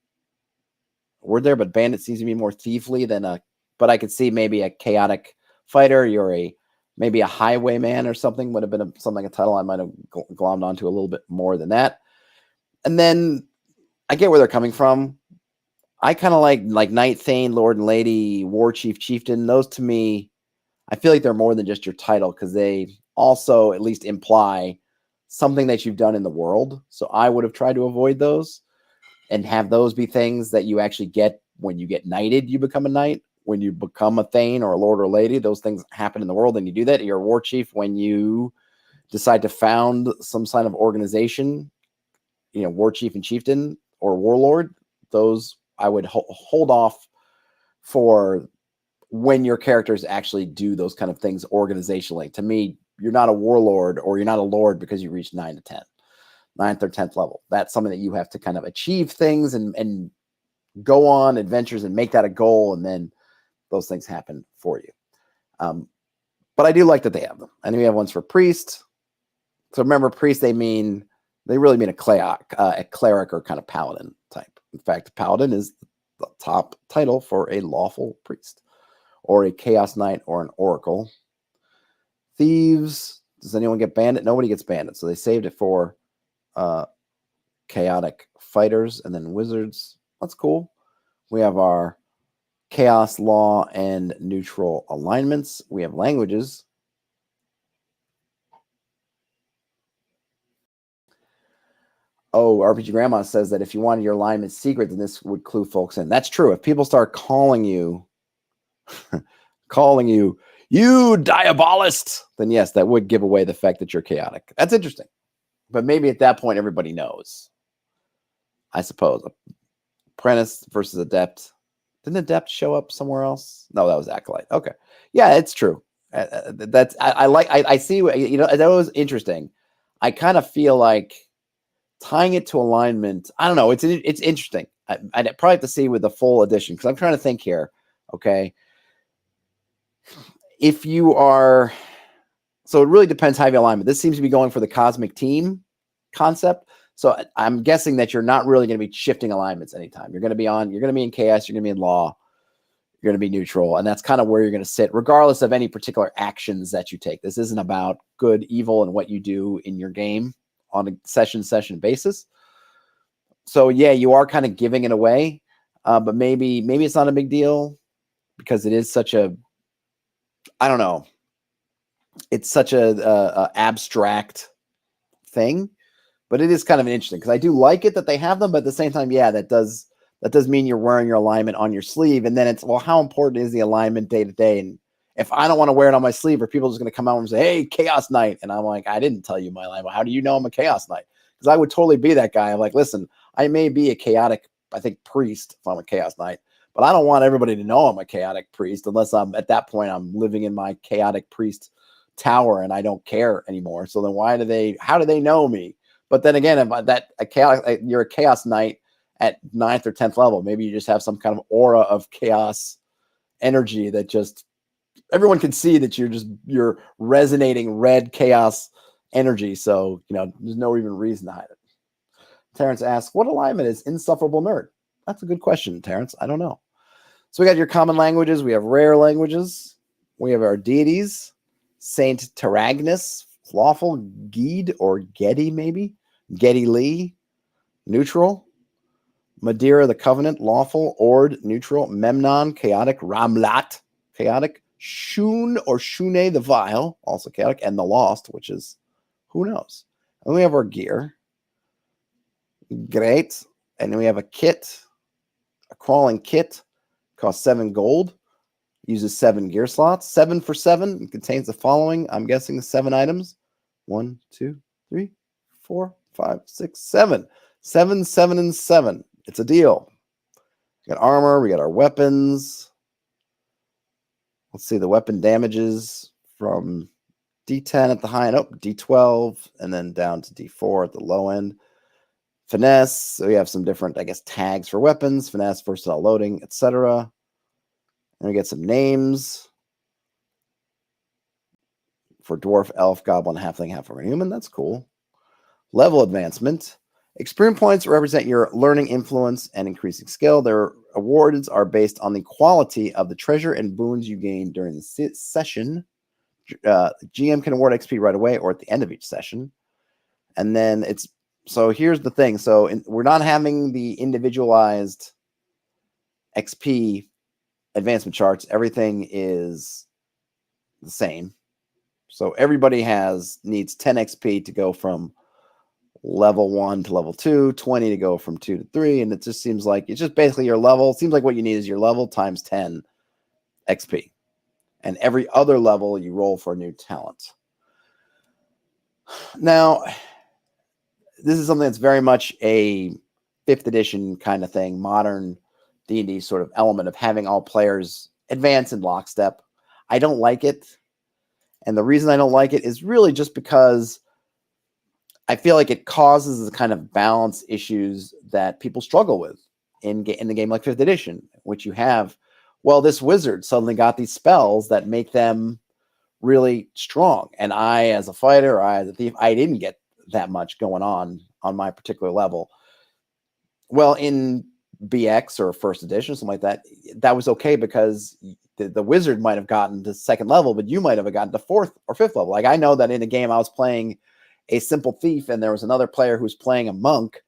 Speaker 1: word there, but bandit seems to be more thiefly than but I could see maybe a chaotic fighter. You're maybe a highwayman or something would have been something like a title I might have glommed onto a little bit more than that. And then I get where they're coming from. I kind of like Knight, Thane, Lord and Lady, War Chief, Chieftain. Those to me, I feel like they're more than just your title because they also at least imply something that you've done in the world. So I would have tried to avoid those and have those be things that you actually get when you get knighted. You become a knight. When you become a thane or a lord or a lady, those things happen in the world, and you do that. You're a war chief when you decide to found some kind of organization, war chief and chieftain or warlord. Those I would hold off for when your characters actually do those kind of things organizationally. To me, you're not a warlord or you're not a lord because you reach 9 to 10, 9th or 10th level. That's something that you have to kind of achieve things and go on adventures and make that a goal, and then those things happen for you. But I do like that they have them. I know we have ones for priest. So remember, priest, they really mean a cleric or kind of paladin type. In fact, paladin is the top title for a lawful priest or a chaos knight or an oracle. Thieves, does anyone get bandit? Nobody gets bandit. So they saved it for chaotic fighters, and then wizards. That's cool. We have our chaos, law, and neutral alignments. We have languages. Oh, RPG Grandma says that if you wanted your alignment secret, then this would clue folks in. That's true. If people start calling you, you diabolist, then yes, that would give away the fact that you're chaotic. That's interesting. But maybe at that point, everybody knows. I suppose. Apprentice versus adept. Didn't adept show up somewhere else? No, that was acolyte. Okay. Yeah, it's true. I see, that was interesting. I kind of feel like tying it to alignment, I don't know. It's interesting. I'd probably have to see with the full edition, because I'm trying to think here. Okay. If you are, so it really depends how you alignment. This seems to be going for the cosmic team concept. So I'm guessing that you're not really going to be shifting alignments anytime. You're going to be in chaos. You're going to be in law. You're going to be neutral. And that's kind of where you're going to sit, regardless of any particular actions that you take. This isn't about good, evil, and what you do in your game on a session basis. So yeah, you are kind of giving it away, but maybe it's not a big deal because it is such a, I don't know, it's such a abstract thing, but it is kind of interesting because I do like it that they have them, but at the same time, yeah, that does mean you're wearing your alignment on your sleeve, and then it's, well, how important is the alignment day to day? And if I don't want to wear it on my sleeve, are people just going to come out and say, "Hey, Chaos Knight," and I'm like, I didn't tell you my alignment. How do you know I'm a Chaos Knight? Because I would totally be that guy. I'm like, listen, I may be a chaotic, I think, priest if I'm a Chaos Knight, but I don't want everybody to know I'm a chaotic priest unless I'm at that point I'm living in my chaotic priest tower and I don't care anymore. So then how do they know me? But then again, if you're a Chaos Knight at 9th or 10th level, maybe you just have some kind of aura of chaos energy that just everyone can see that you're resonating red chaos energy. So, there's no even reason to hide it. Terrence asks, what alignment is insufferable nerd? That's a good question, Terrence. I don't know. So we got your common languages. We have rare languages. We have our deities. Saint Taragnus, lawful, Geed or Getty, maybe. Getty Lee, neutral. Madeira, the covenant, lawful. Ord, neutral. Memnon, chaotic. Ramlat, chaotic. Shun or Shune, the vile, also chaotic. And the lost, which is, who knows? And we have our gear. Great. And then we have a kit, a crawling kit, costs 7 gold, uses 7 gear slots, 7 for 7. It contains the following, I'm guessing, 7 items. 1, 2, 3, 4, 5, 6, 7. 7, 7, and 7. It's a deal. We got armor, we got our weapons. Let's see, the weapon damages from D10 at the high end, D12, and then down to D4 at the low end. Finesse, so we have some different, I guess, tags for weapons, finesse, versatile loading, etc. And we get some names for dwarf, elf, goblin, halfling, half-orc, and human. That's cool. Level advancement. Experience points represent your learning influence and increasing skill. Their awards are based on the quality of the treasure and boons you gain during the session. GM can award XP right away or at the end of each session. And then so here's the thing. So we're not having the individualized XP advancement charts. Everything is the same. So everybody needs 10 XP to go from level 1 to level 2, 20 to go from 2 to 3, and it just seems like it's just basically your level. It seems like what you need is your level times 10 XP. And every other level you roll for a new talent. Now, this is something that's very much a 5th edition kind of thing, modern D&D sort of element of having all players advance in lockstep. I don't like it. And the reason I don't like it is really just because I feel like it causes the kind of balance issues that people struggle with in the game like 5th edition, which you have, well, this wizard suddenly got these spells that make them really strong. And I, as a fighter, I, as a thief, I didn't get that much going on my particular level. Well, in BX or 1st edition, something like that, that was okay because the wizard might have gotten to 2nd level, but you might have gotten to 4th or 5th level. Like I know that in a game I was playing a simple thief, and there was another player who was playing a monk,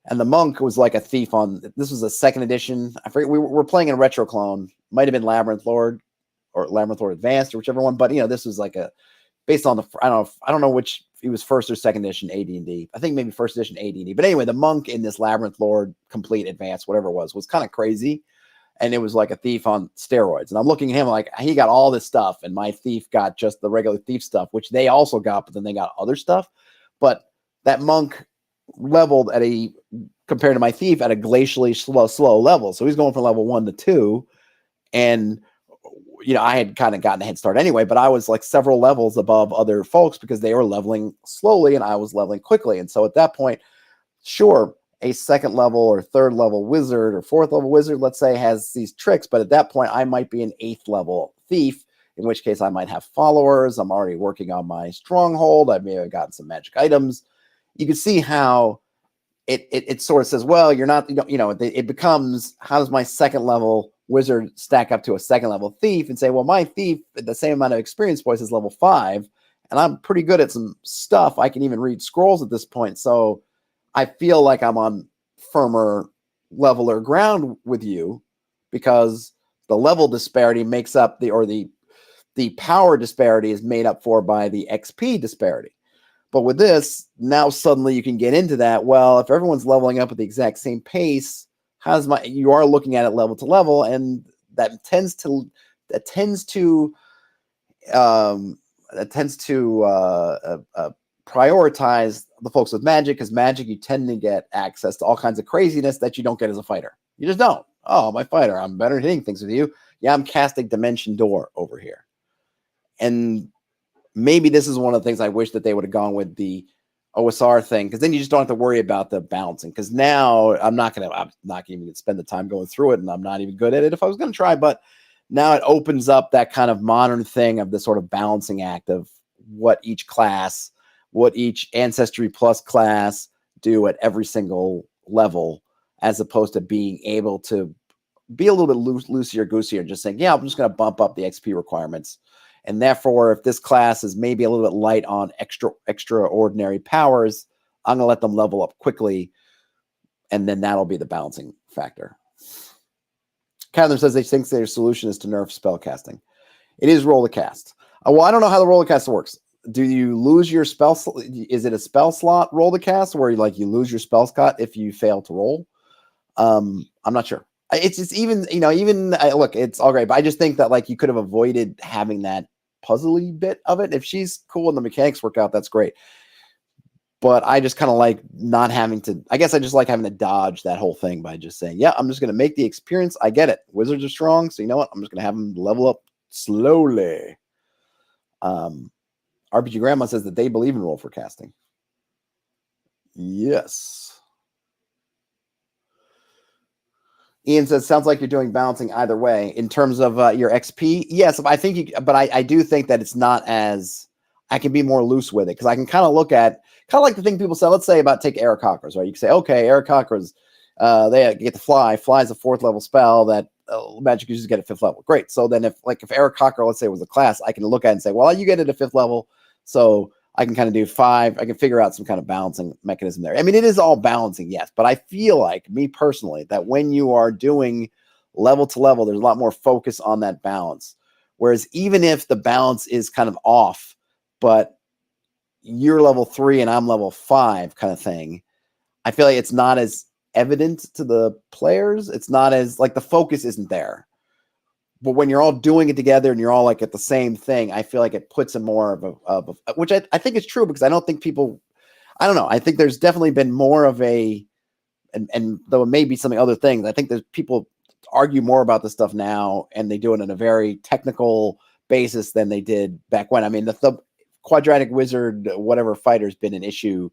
Speaker 1: and the monk was like a thief on. This was a 2nd edition. I forget. We were playing in a retro clone. Might have been Labyrinth Lord or Labyrinth Lord Advanced or whichever one. But this was like a based on the. I don't know which he was 1st or 2nd edition AD&D. I think maybe 1st edition AD&D. But anyway, the monk in this Labyrinth Lord Complete Advanced, whatever it was kind of crazy. And it was like a thief on steroids. And I'm looking at him like he got all this stuff, and my thief got just the regular thief stuff, which they also got, but then they got other stuff. But that monk leveled compared to my thief at a glacially slow level. So he's going from level 1 to 2. And, I had kind of gotten a head start anyway, but I was like several levels above other folks because they were leveling slowly and I was leveling quickly. And so at that point, sure, a 2nd level or 3rd level wizard or 4th level wizard, let's say, has these tricks. But at that point, I might be an 8th level thief, in which case I might have followers. I'm already working on my stronghold. I may have gotten some magic items. You can see how it sort of says, well, you're not, it becomes, how does my 2nd level wizard stack up to a 2nd level thief? And say, well, my thief at the same amount of experience points is level 5, and I'm pretty good at some stuff. I can even read scrolls at this point. So I feel like I'm on firmer, leveler ground with you because the level disparity makes up the power disparity is made up for by the XP disparity. But with this, now suddenly you can get into that. Well, if everyone's leveling up at the exact same pace, you are looking at it level to level, and that tends to prioritize the folks with magic, because magic, you tend to get access to all kinds of craziness that you don't get as a fighter. You just don't. Oh, my fighter, I'm better at hitting things with you. Yeah, I'm casting Dimension Door over here. And maybe this is one of the things I wish that they would have gone with the OSR thing, because then you just don't have to worry about the balancing. Because now I'm not even spend the time going through it, and I'm not even good at it if I was going to try. But now it opens up that kind of modern thing of this sort of balancing act of what each Ancestry Plus class do at every single level, as opposed to being able to be a little bit loosier-goosier, just saying, yeah, I'm just going to bump up the XP requirements. And therefore, if this class is maybe a little bit light on extraordinary powers, I'm going to let them level up quickly, and then that'll be the balancing factor. Catherine says they think their solution is to nerf spellcasting. It is roll to cast. Well, I don't know how the roll to cast works. Do you lose your spell? Is it a spell slot roll to cast where you lose your spell slot if you fail to roll? I'm not sure. It's just look, it's all great, but I just think that you could have avoided having that puzzly bit of it. If she's cool and the mechanics work out, that's great. But I just kind of like not having to. I guess I just like having to dodge that whole thing by just saying, yeah, I'm just going to make the experience. I get it. Wizards are strong, so you know what? I'm just going to have them level up slowly. RPG Grandma says that they believe in roll for casting. Yes. Ian says, sounds like you're doing balancing either way in terms of your XP. Yes, I think but I do think that it's not as, I can be more loose with it, because I can kind of look at, like the thing people say, let's say about take Eric Cockers, right? You can say, okay, Eric Cockers, they get to fly. Fly is a 4th level spell that magic users get at 5th level. Great. So then if Eric Cocker, let's say, was a class, I can look at it and say, well, you get it at 5th level. So I can kind of do 5. I can figure out some kind of balancing mechanism there. I mean, it is all balancing, yes. But I feel like, me personally, that when you are doing level to level, there's a lot more focus on that balance. Whereas even if the balance is kind of off, but you're level 3 and I'm level 5 kind of thing, I feel like it's not as evident to the players. It's not as like the focus isn't there. But when you're all doing it together and you're all like at the same thing, I feel like it puts a more of a which I think is true, because I don't think people, I don't know. I think there's definitely been more of a, and though it may be something other things, I think there's people argue more about this stuff now, and they do it in a very technical basis than they did back when. I mean, the quadratic wizard, whatever fighter's been an issue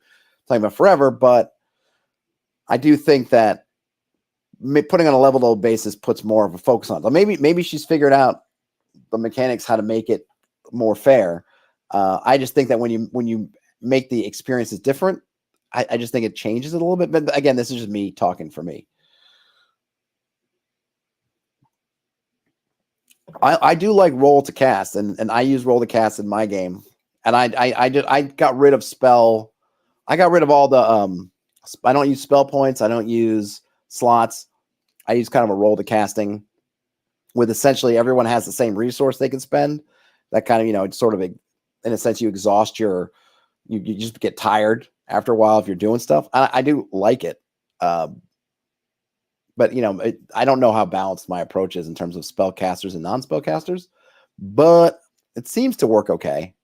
Speaker 1: talking about forever, but I do think that putting on a level basis puts more of a focus on it. So maybe she's figured out the mechanics, how to make it more fair. I just think that when you make the experiences different, I just think it changes it a little bit. But again, this is just me talking for me. I do like roll to cast, and I use roll to cast in my game. And I got rid of spell. I got rid of all the I don't use spell points. I don't use slots. I use kind of a roll to casting, with essentially everyone has the same resource they can spend. That kind of, it's sort of in a sense, you exhaust you just get tired after a while if you're doing stuff. I do like it. But I don't know how balanced my approach is in terms of spellcasters and non-spellcasters, but it seems to work okay.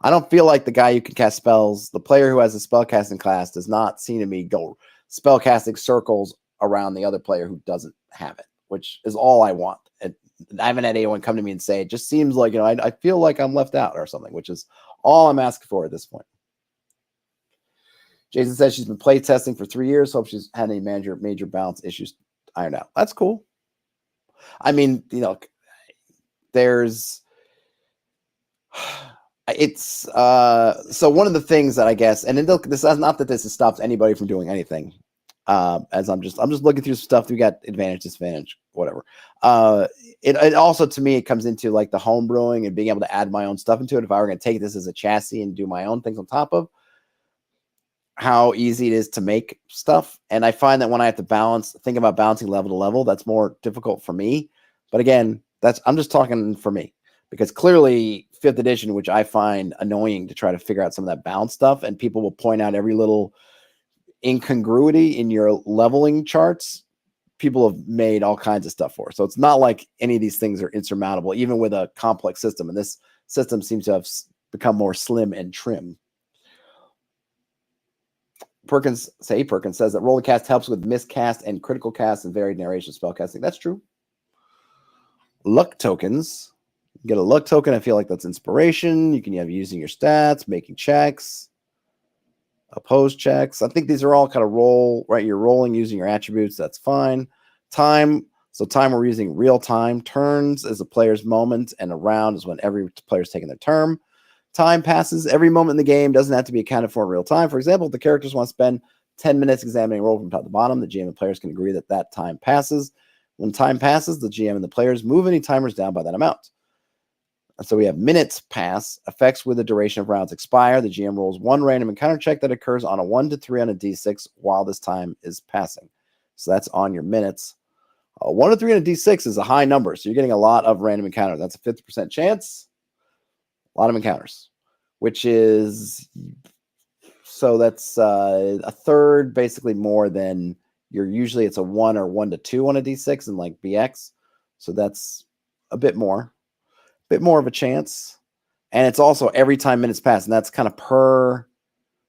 Speaker 1: I don't feel like the guy who can cast spells, the player who has a spellcasting class, does not seem to me go spellcasting circles around the other player who doesn't have it, which is all I want. And I haven't had anyone come to me and say, it just seems like, I feel like I'm left out or something, which is all I'm asking for at this point. Jason says she's been play testing for 3 years. Hope she's had any major balance issues ironed out. That's cool. I mean, there's, it's so one of the things that I guess, and this is not that this has stopped anybody from doing anything. As I'm just looking through some stuff. We got advantage, disadvantage, whatever. It also, to me, it comes into like the home brewing and being able to add my own stuff into it. If I were going to take this as a chassis and do my own things on top of, how easy it is to make stuff. And I find that when I have to think about balancing level to level, that's more difficult for me. But again, I'm just talking for me, because clearly 5th edition, which I find annoying to try to figure out some of that balance stuff, and people will point out every little incongruity in your leveling charts, people have made all kinds of stuff for. So it's not like any of these things are insurmountable, even with a complex system. And this system seems to have become more slim and trim. Perkins says that roll cast helps with miscast and critical cast and varied narration spellcasting. That's true. Luck tokens. You get a luck token. I feel like that's inspiration. You can have using your stats, making checks, opposed checks. I think these are all kind of roll, right? You're rolling using your attributes. That's fine. Time. So time, we're using real time. Turns is a player's moment, and a round is when every player's taking their turn. Time passes. Every moment in the game doesn't have to be accounted for in real time. For example, if the characters want to spend 10 minutes examining a roll from top to bottom, the GM and players can agree that time passes. When time passes, the GM and the players move any timers down by that amount. And so we have minutes pass. Effects with the duration of rounds expire. The GM rolls one random encounter check that occurs on a 1 to 3 on a d6 while this time is passing. So that's on your minutes. 1 to 3 on a d6 is a high number, so you're getting a lot of random encounters. That's a 50% chance. A lot of encounters, which is, so that's a third, basically more than usually it's a 1 or 1 to 2 on a d6 and like BX. So that's a bit more of a chance. And it's also every time minutes pass, and that's kind of per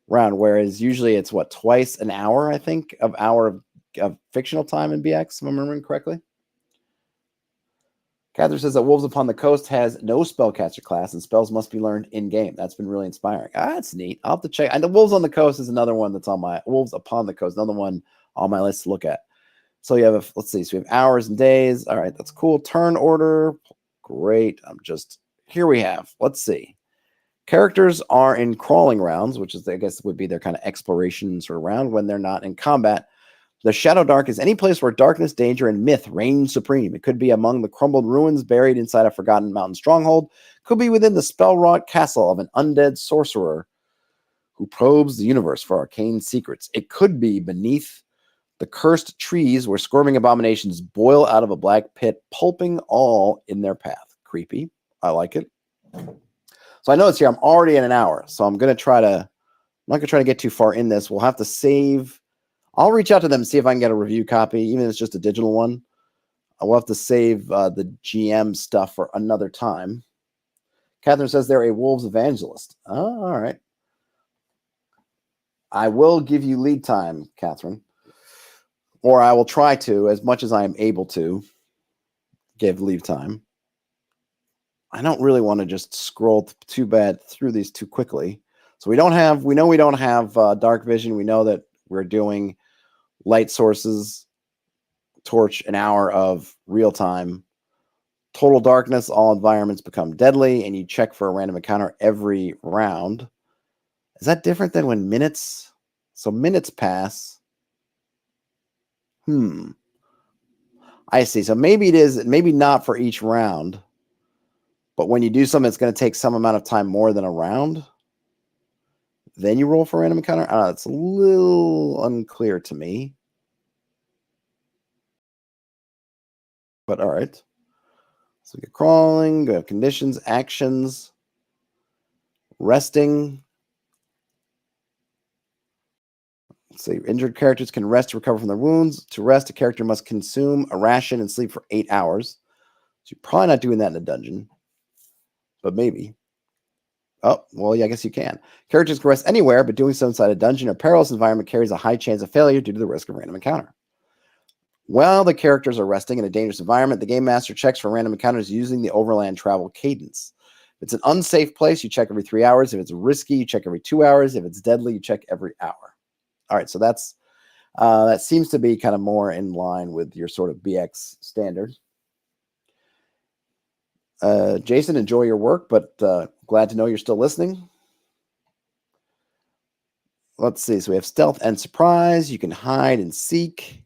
Speaker 1: round, whereas usually it's twice an hour, I think, of fictional time in BX, if I'm remembering correctly. Catherine says that Wolves Upon the Coast has no spellcaster class, and spells must be learned in-game. That's been really inspiring. That's neat. I'll have to check. And the Wolves on the Coast is another one that's on my Wolves Upon the Coast, another one on my list to look at. So you have let's see. So we have hours and days. All right, that's cool. Turn order. Great. Here we have, let's see. Characters are in crawling rounds, which is, I guess, would be their kind of exploration sort of round when they're not in combat. The Shadowdark is any place where darkness, danger, and myth reign supreme. It could be among the crumbled ruins buried inside a forgotten mountain stronghold. Could be within the spell-wrought castle of an undead sorcerer who probes the universe for arcane secrets. It could be beneath the cursed trees where squirming abominations boil out of a black pit, pulping all in their path. Creepy. I like it. So I know it's here. I'm already in an hour. So I'm not going to try to get too far in this. We'll have to save. I'll reach out to them and see if I can get a review copy, even if it's just a digital one. I will have to save the GM stuff for another time. Catherine says they're a wolves evangelist. Oh, all right. I will give you lead time, Catherine. Or I will try to, as much as I am able to, give leave time. I don't really want to just scroll too bad through these too quickly. So we know we don't have dark vision. We know that we're doing light sources, torch, an hour of real time. Total darkness, all environments become deadly, and you check for a random encounter every round. Is that different than when minutes? So minutes pass. I see. So maybe it is, maybe not for each round. But when you do something, it's going to take some amount of time more than a round. Then you roll for a random encounter. It's a little unclear to me. But all right. So we get crawling, we have conditions, actions, resting. So injured characters can rest to recover from their wounds. To rest, a character must consume a ration and sleep for 8 hours. So you're probably not doing that in a dungeon. But maybe. Oh, well, yeah, I guess you can. Characters can rest anywhere, but doing so inside a dungeon or perilous environment carries a high chance of failure due to the risk of random encounter. While the characters are resting in a dangerous environment, the game master checks for random encounters using the overland travel cadence. If it's an unsafe place, you check every 3 hours. If it's risky, you check every 2 hours. If it's deadly, you check every hour. All right, so that seems to be kind of more in line with your sort of BX standard. Jason, enjoy your work, but glad to know you're still listening. Let's see. So we have stealth and surprise. You can hide and seek.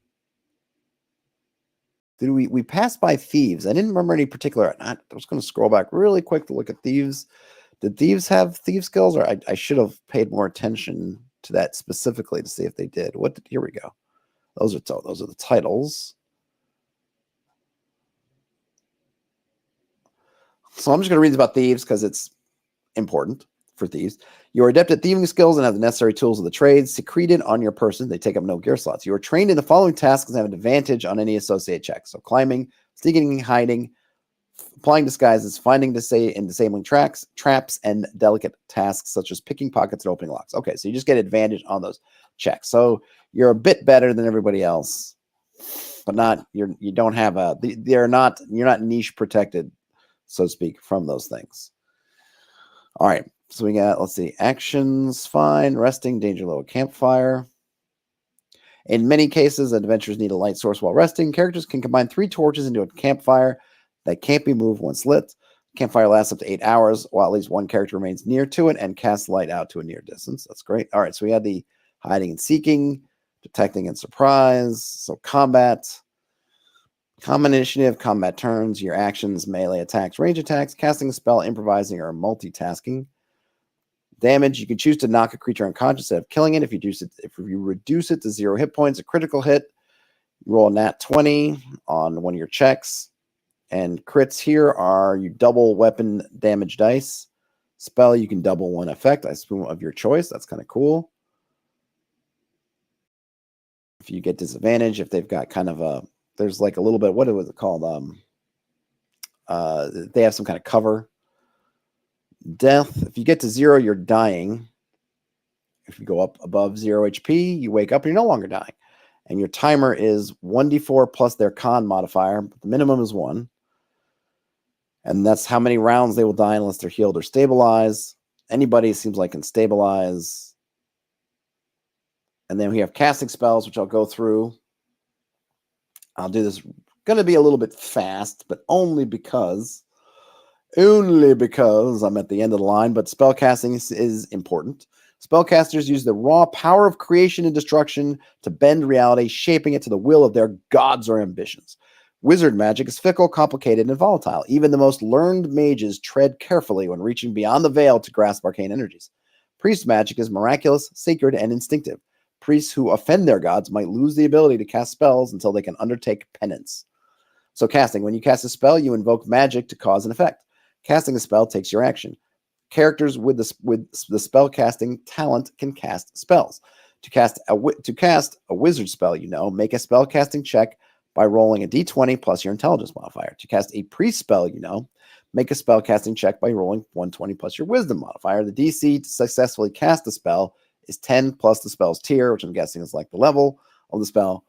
Speaker 1: Did we pass by thieves? I didn't remember any particular. I was going to scroll back really quick to look at thieves. Did thieves have thief skills, or I should have paid more attention to that specifically to see if they did. Here we go. Those are the titles. So I'm just going to read about thieves because it's important for thieves. You are adept at thieving skills and have the necessary tools of the trade secreted on your person. They take up no gear slots. You are trained in the following tasks and have an advantage on any associated checks. So climbing, sneaking, hiding, applying disguises, finding and disabling traps, and delicate tasks such as picking pockets and opening locks. Okay, so you just get advantage on those checks. So you're a bit better than everybody else, but you're not niche protected, so to speak, from those things. All right, so we got, let's see, actions, fine, resting, danger low, campfire. In many cases, adventurers need a light source while resting. Characters can combine 3 torches into a campfire that can't be moved once lit. Campfire lasts up to 8 hours while at least one character remains near to it and casts light out to a near distance. That's great. All right, so we had the hiding and seeking, detecting and surprise. So combat initiative, combat turns, your actions, melee attacks, range attacks, casting a spell, improvising, or multitasking. Damage, you can choose to knock a creature unconscious instead of killing it. If you reduce it to 0 hit points, a critical hit, you roll a nat 20 on one of your checks. And crits here are you double weapon damage dice. Spell, you can double one effect, I assume of your choice. That's kind of cool. If you get disadvantage, if they've got kind of there's like a little bit, what was it called? They have some kind of cover. Death, if you get to 0, you're dying. If you go up above 0 HP, you wake up and you're no longer dying. And your timer is 1d4 plus their con modifier, but the minimum is 1. And that's how many rounds they will die unless they're healed or stabilized. Anybody seems like can stabilize. And then we have casting spells, which I'll go through. I'll do this, going to be a little bit fast, but only because I'm at the end of the line. But spell casting is important. Spellcasters use the raw power of creation and destruction to bend reality, shaping it to the will of their gods or ambitions. Wizard magic is fickle, complicated, and volatile. Even the most learned mages tread carefully when reaching beyond the veil to grasp arcane energies. Priest magic is miraculous, sacred, and instinctive. Priests who offend their gods might lose the ability to cast spells until they can undertake penance. So casting. When you cast a spell, you invoke magic to cause an effect. Casting a spell takes your action. Characters with the spell casting talent can cast spells. To cast a wizard spell, make a spell casting check by rolling a d20 plus your intelligence modifier. To cast a priest spell, make a spell casting check by rolling 120 plus your wisdom modifier. The DC to successfully cast the spell is 10 plus the spell's tier, which I'm guessing is like the level of the spell.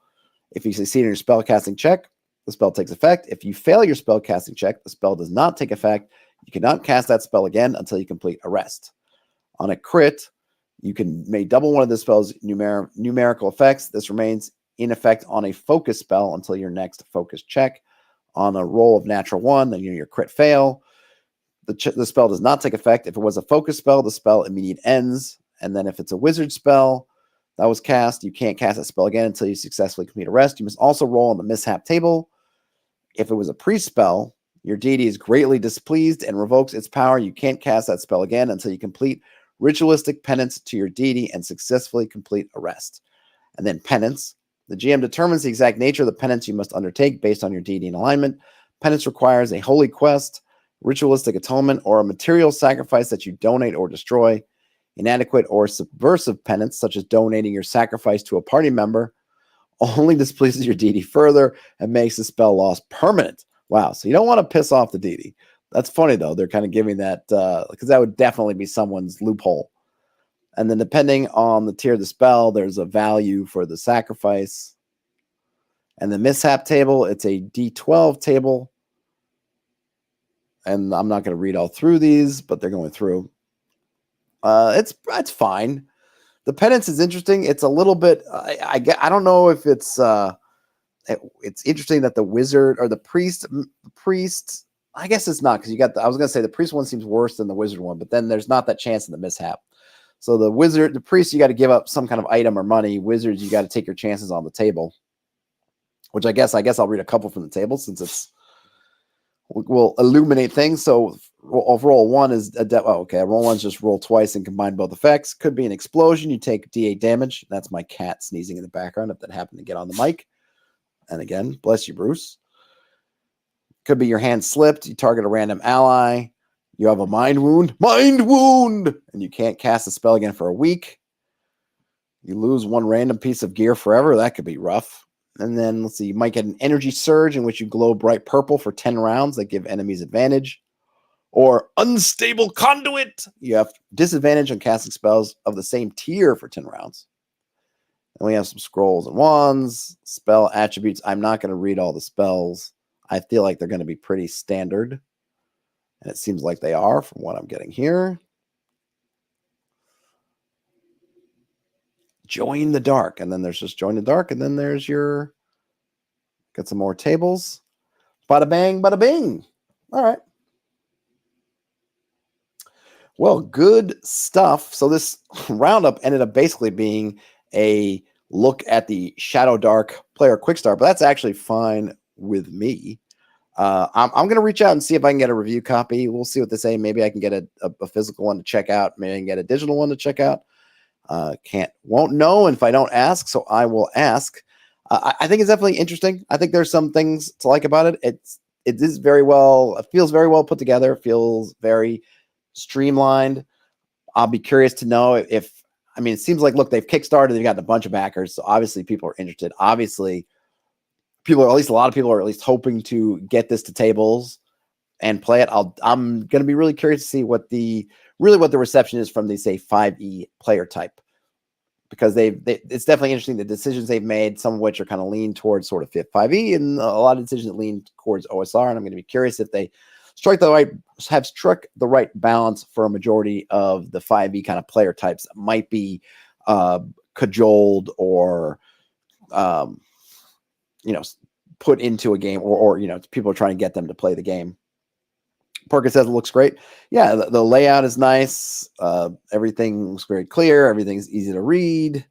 Speaker 1: If you succeed in your spell casting check, the spell takes effect. If you fail your spell casting check, the spell does not take effect. You cannot cast that spell again until you complete a rest. On a crit, you may double one of the spell's numerical effects. This remains in effect on a focus spell until your next focus check. On a roll of natural 1, then your crit fail. The spell does not take effect. If it was a focus spell, the spell immediately ends. And then if it's a wizard spell that was cast, you can't cast that spell again until you successfully complete a rest. You must also roll on the mishap table. If it was a priest spell, your deity is greatly displeased and revokes its power. You can't cast that spell again until you complete ritualistic penance to your deity and successfully complete a rest. And then penance. The GM determines the exact nature of the penance you must undertake based on your deity and alignment. Penance requires a holy quest, ritualistic atonement, or a material sacrifice that you donate or destroy. Inadequate or subversive penance, such as donating your sacrifice to a party member, only displeases your deity further and makes the spell loss permanent. Wow, so you don't want to piss off the deity. That's funny, though. They're kind of giving that, because that would definitely be someone's loophole. And then depending on the tier of the spell, there's a value for the sacrifice. And the mishap table, it's a D12 table. And I'm not going to read all through these, but they're going through. It's fine. The penance is interesting. It's a little bit, I don't know if it's interesting that the wizard or the priest, I guess it's not, because I was going to say the priest one seems worse than the wizard one, but then there's not that chance in the mishap. So the priest, you got to give up some kind of item or money. Wizards, you got to take your chances on the table, which I guess I'll read a couple from the table will illuminate things. So roll 1 is roll 1 is just roll twice and combine both effects. Could be an explosion. You take D8 damage. That's my cat sneezing in the background if that happened to get on the mic. And again, bless you, Bruce. Could be your hand slipped. You target a random ally. You have a mind wound, and you can't cast a spell again for a week. You lose one random piece of gear forever. That could be rough. And then, let's see, you might get an energy surge in which you glow bright purple for 10 rounds that give enemies advantage. Or unstable conduit. You have disadvantage on casting spells of the same tier for 10 rounds. And we have some scrolls and wands, spell attributes. I'm not going to read all the spells. I feel like they're going to be pretty standard. And it seems like they are from what I'm getting here. Join the dark. And then there's just join the dark. And then there's got some more tables. Bada bang, bada bing. All right. Well, good stuff. So this roundup ended up basically being a look at the Shadowdark player quick start, but that's actually fine with me. I'm going to reach out and see if I can get a review copy. We'll see what they say. Maybe I can get a physical one to check out. Maybe I can get a digital one to check out. Won't know if I don't ask, so I will ask. I think it's definitely interesting. I think there's some things to like about it. It feels very well put together. It feels very streamlined. I'll be curious to know it seems like, look, they've kickstarted, they've got a bunch of backers, so obviously people are interested. Obviously, a lot of people are at least hoping to get this to tables and play it. I'm going to be really curious to see what the reception is from the, say, 5e player type, because it's definitely interesting the decisions they've made, some of which are kind of lean towards sort of 5e, and a lot of decisions that lean towards OSR. And I'm going to be curious if they have struck the right balance for a majority of the 5e kind of player types that might be cajoled or put into a game, or people are trying to get them to play the game. Perkins says it looks great. Yeah, the layout is nice. Everything looks very clear. Everything's easy to read.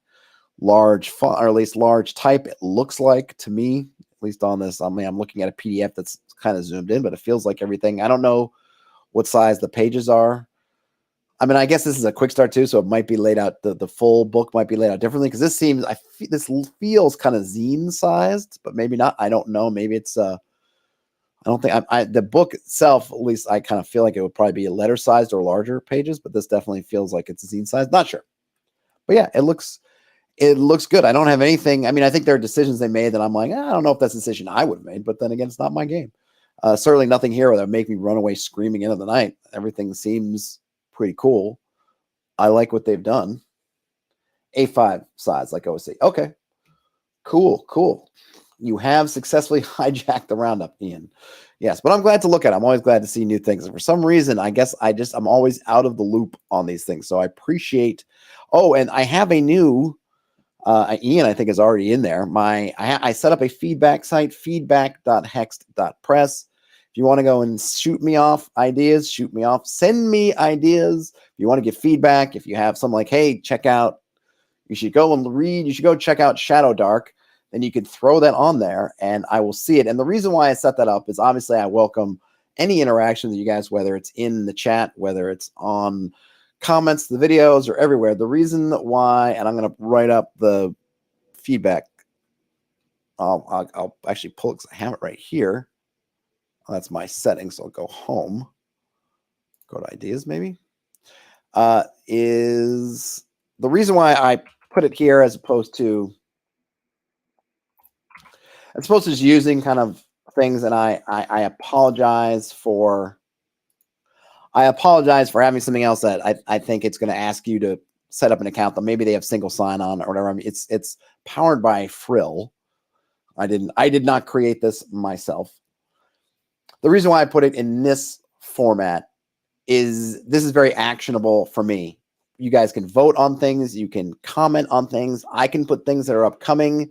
Speaker 1: Large font, or at least large type, it looks like to me, at least on this. I'm looking at a PDF that's kind of zoomed in, but it feels like everything. I don't know what size the pages are. I guess this is a quick start too, so it might be laid out. The full book might be laid out differently, because this feels kind of zine sized, but maybe not. I don't know. Maybe it's I don't think the book itself, at least I kind of feel like it would probably be a letter sized or larger pages, but this definitely feels like it's a zine size. Not sure. But yeah, it looks good. I don't have anything. I mean, I think there are decisions they made that I'm like, I don't know if that's a decision I would have made, but then again, it's not my game. Certainly nothing here that would make me run away screaming into the night. Everything seems pretty cool. I like what they've done. A5 size, like I always say. Okay, cool. You have successfully hijacked the roundup, Ian. Yes, but I'm glad to look at it. I'm always glad to see new things. And for some reason, I guess I'm always out of the loop on these things. So I appreciate. Oh, and I have a new Ian, I think, is already in there. I set up a feedback site, feedback.hexed.press. If you want to go and shoot me off ideas, shoot me off. Send me ideas. If you want to give feedback, if you have something like, hey, check out, you should go and read, you should go check out Shadowdark, then you can throw that on there and I will see it. And the reason why I set that up is obviously I welcome any interaction with you guys, whether it's in the chat, whether it's on comments, the videos, or everywhere. The reason why, and I'm going to write up the feedback. I'll actually pull it because I have it right here. That's my settings. So I'll go home, go to ideas maybe. Is the reason why I put it here as opposed to just using kind of things, and I apologize for having something else that I think it's going to ask you to set up an account that maybe they have single sign-on or whatever. I mean, it's powered by Frill. I did not create this myself. The reason why I put it in this format is this is very actionable for me. You guys can vote on things. You can comment on things. I can put things that are upcoming.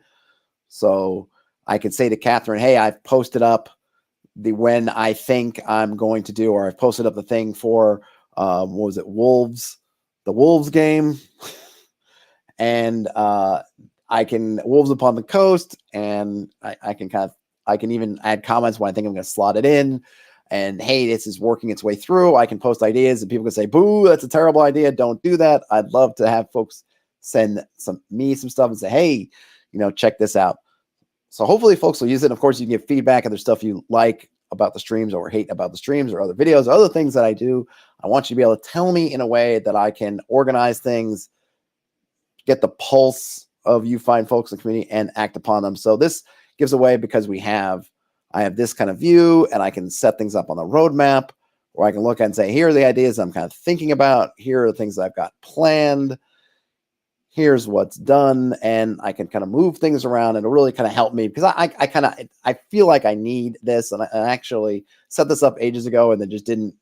Speaker 1: So I could say to Catherine, hey, I've posted up the when I think I'm going to do, or I've posted up the thing for, what was it, the Wolves game. And I can Wolves Upon the Coast, and I can even add comments when I think I'm going to slot it in. And hey, this is working its way through. I can post ideas, and people can say, "Boo, that's a terrible idea. Don't do that." I'd love to have folks send some stuff and say, "Hey, check this out." So hopefully, folks will use it. And of course, you can give feedback and there's stuff you like about the streams or hate about the streams or other videos, or other things that I do. I want you to be able to tell me in a way that I can organize things, get the pulse of you fine folks in the community, and act upon them. So this gives away because I have this kind of view, and I can set things up on the roadmap where I can look and say, here are the ideas I'm kind of thinking about. Here are the things I've got planned. Here's what's done. And I can kind of move things around, and it'll really kind of help me because I feel like I need this. And I actually set this up ages ago and then just didn't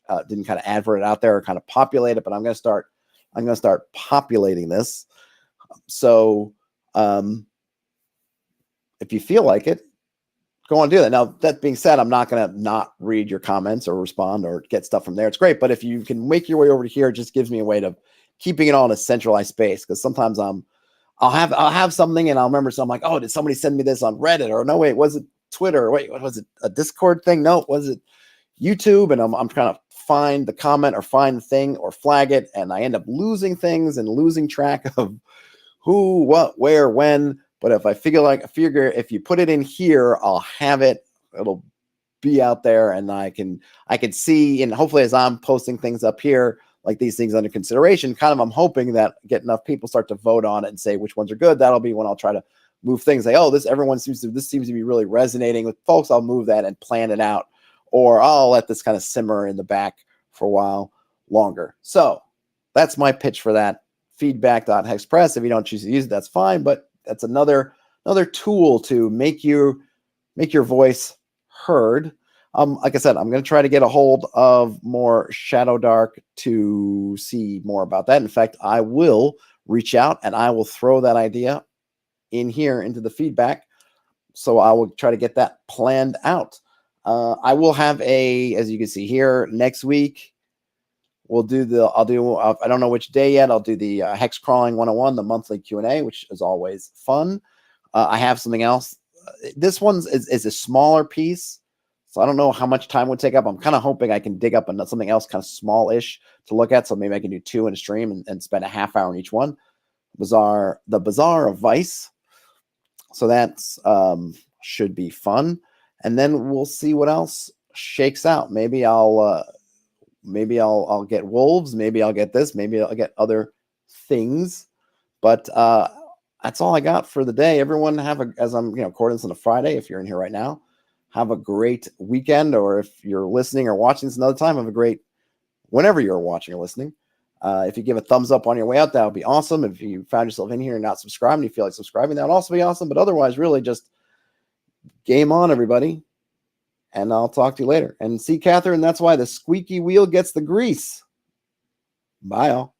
Speaker 1: kind of advert it out there or kind of populate it, but I'm going to start populating this. So if you feel like it, go on and do that. Now, that being said, I'm not going to not read your comments or respond or get stuff from there. It's great. But if you can make your way over to here, it just gives me a way to keeping it all in a centralized space. Because sometimes I'll have something and I'll remember something like, oh, did somebody send me this on Reddit? Or no, wait, was it Twitter? Wait, what was it? A Discord thing? No, was it YouTube? And I'm trying to find the comment or find the thing or flag it. And I end up losing things and losing track of who, what, where, when. But if I figure if you put it in here, I'll have it. It'll be out there, and I can see, and hopefully as I'm posting things up here, like these things under consideration, kind of I'm hoping that get enough people start to vote on it and say which ones are good. That'll be when I'll try to move things. Like, oh, this seems to be really resonating with folks. I'll move that and plan it out, or I'll let this kind of simmer in the back for a while longer. So that's my pitch for that. Feedback.hexpress. If you don't choose to use it, that's fine. But that's another tool to make your voice heard. Like I said, I'm going to try to get a hold of more Shadowdark to see more about that. In fact, I will reach out and I will throw that idea in here into the feedback. So I will try to get that planned out. I will have as you can see here, next week, I don't know which day yet. I'll do the Hex Crawling 101, the monthly Q&A, which is always fun. I have something else. This one is a smaller piece, so I don't know how much time it would take up. I'm kind of hoping I can dig up something else kind of small-ish to look at, so maybe I can do 2 in a stream and spend a half hour on each one. The Bazaar of Vice. So that's should be fun. and then we'll see what else shakes out. Maybe I'll get wolves. Maybe I'll get this. Maybe I'll get other things. But that's all I got for the day. Everyone as I'm recording this on a Friday, if you're in here right now, have a great weekend. Or if you're listening or watching this another time, have a great whenever you're watching or listening. If you give a thumbs up on your way out, that would be awesome. If you found yourself in here and not subscribing, you feel like subscribing, that would also be awesome. But otherwise, really just game on, everybody. And I'll talk to you later. And see, Catherine, that's why the squeaky wheel gets the grease. Bye, all.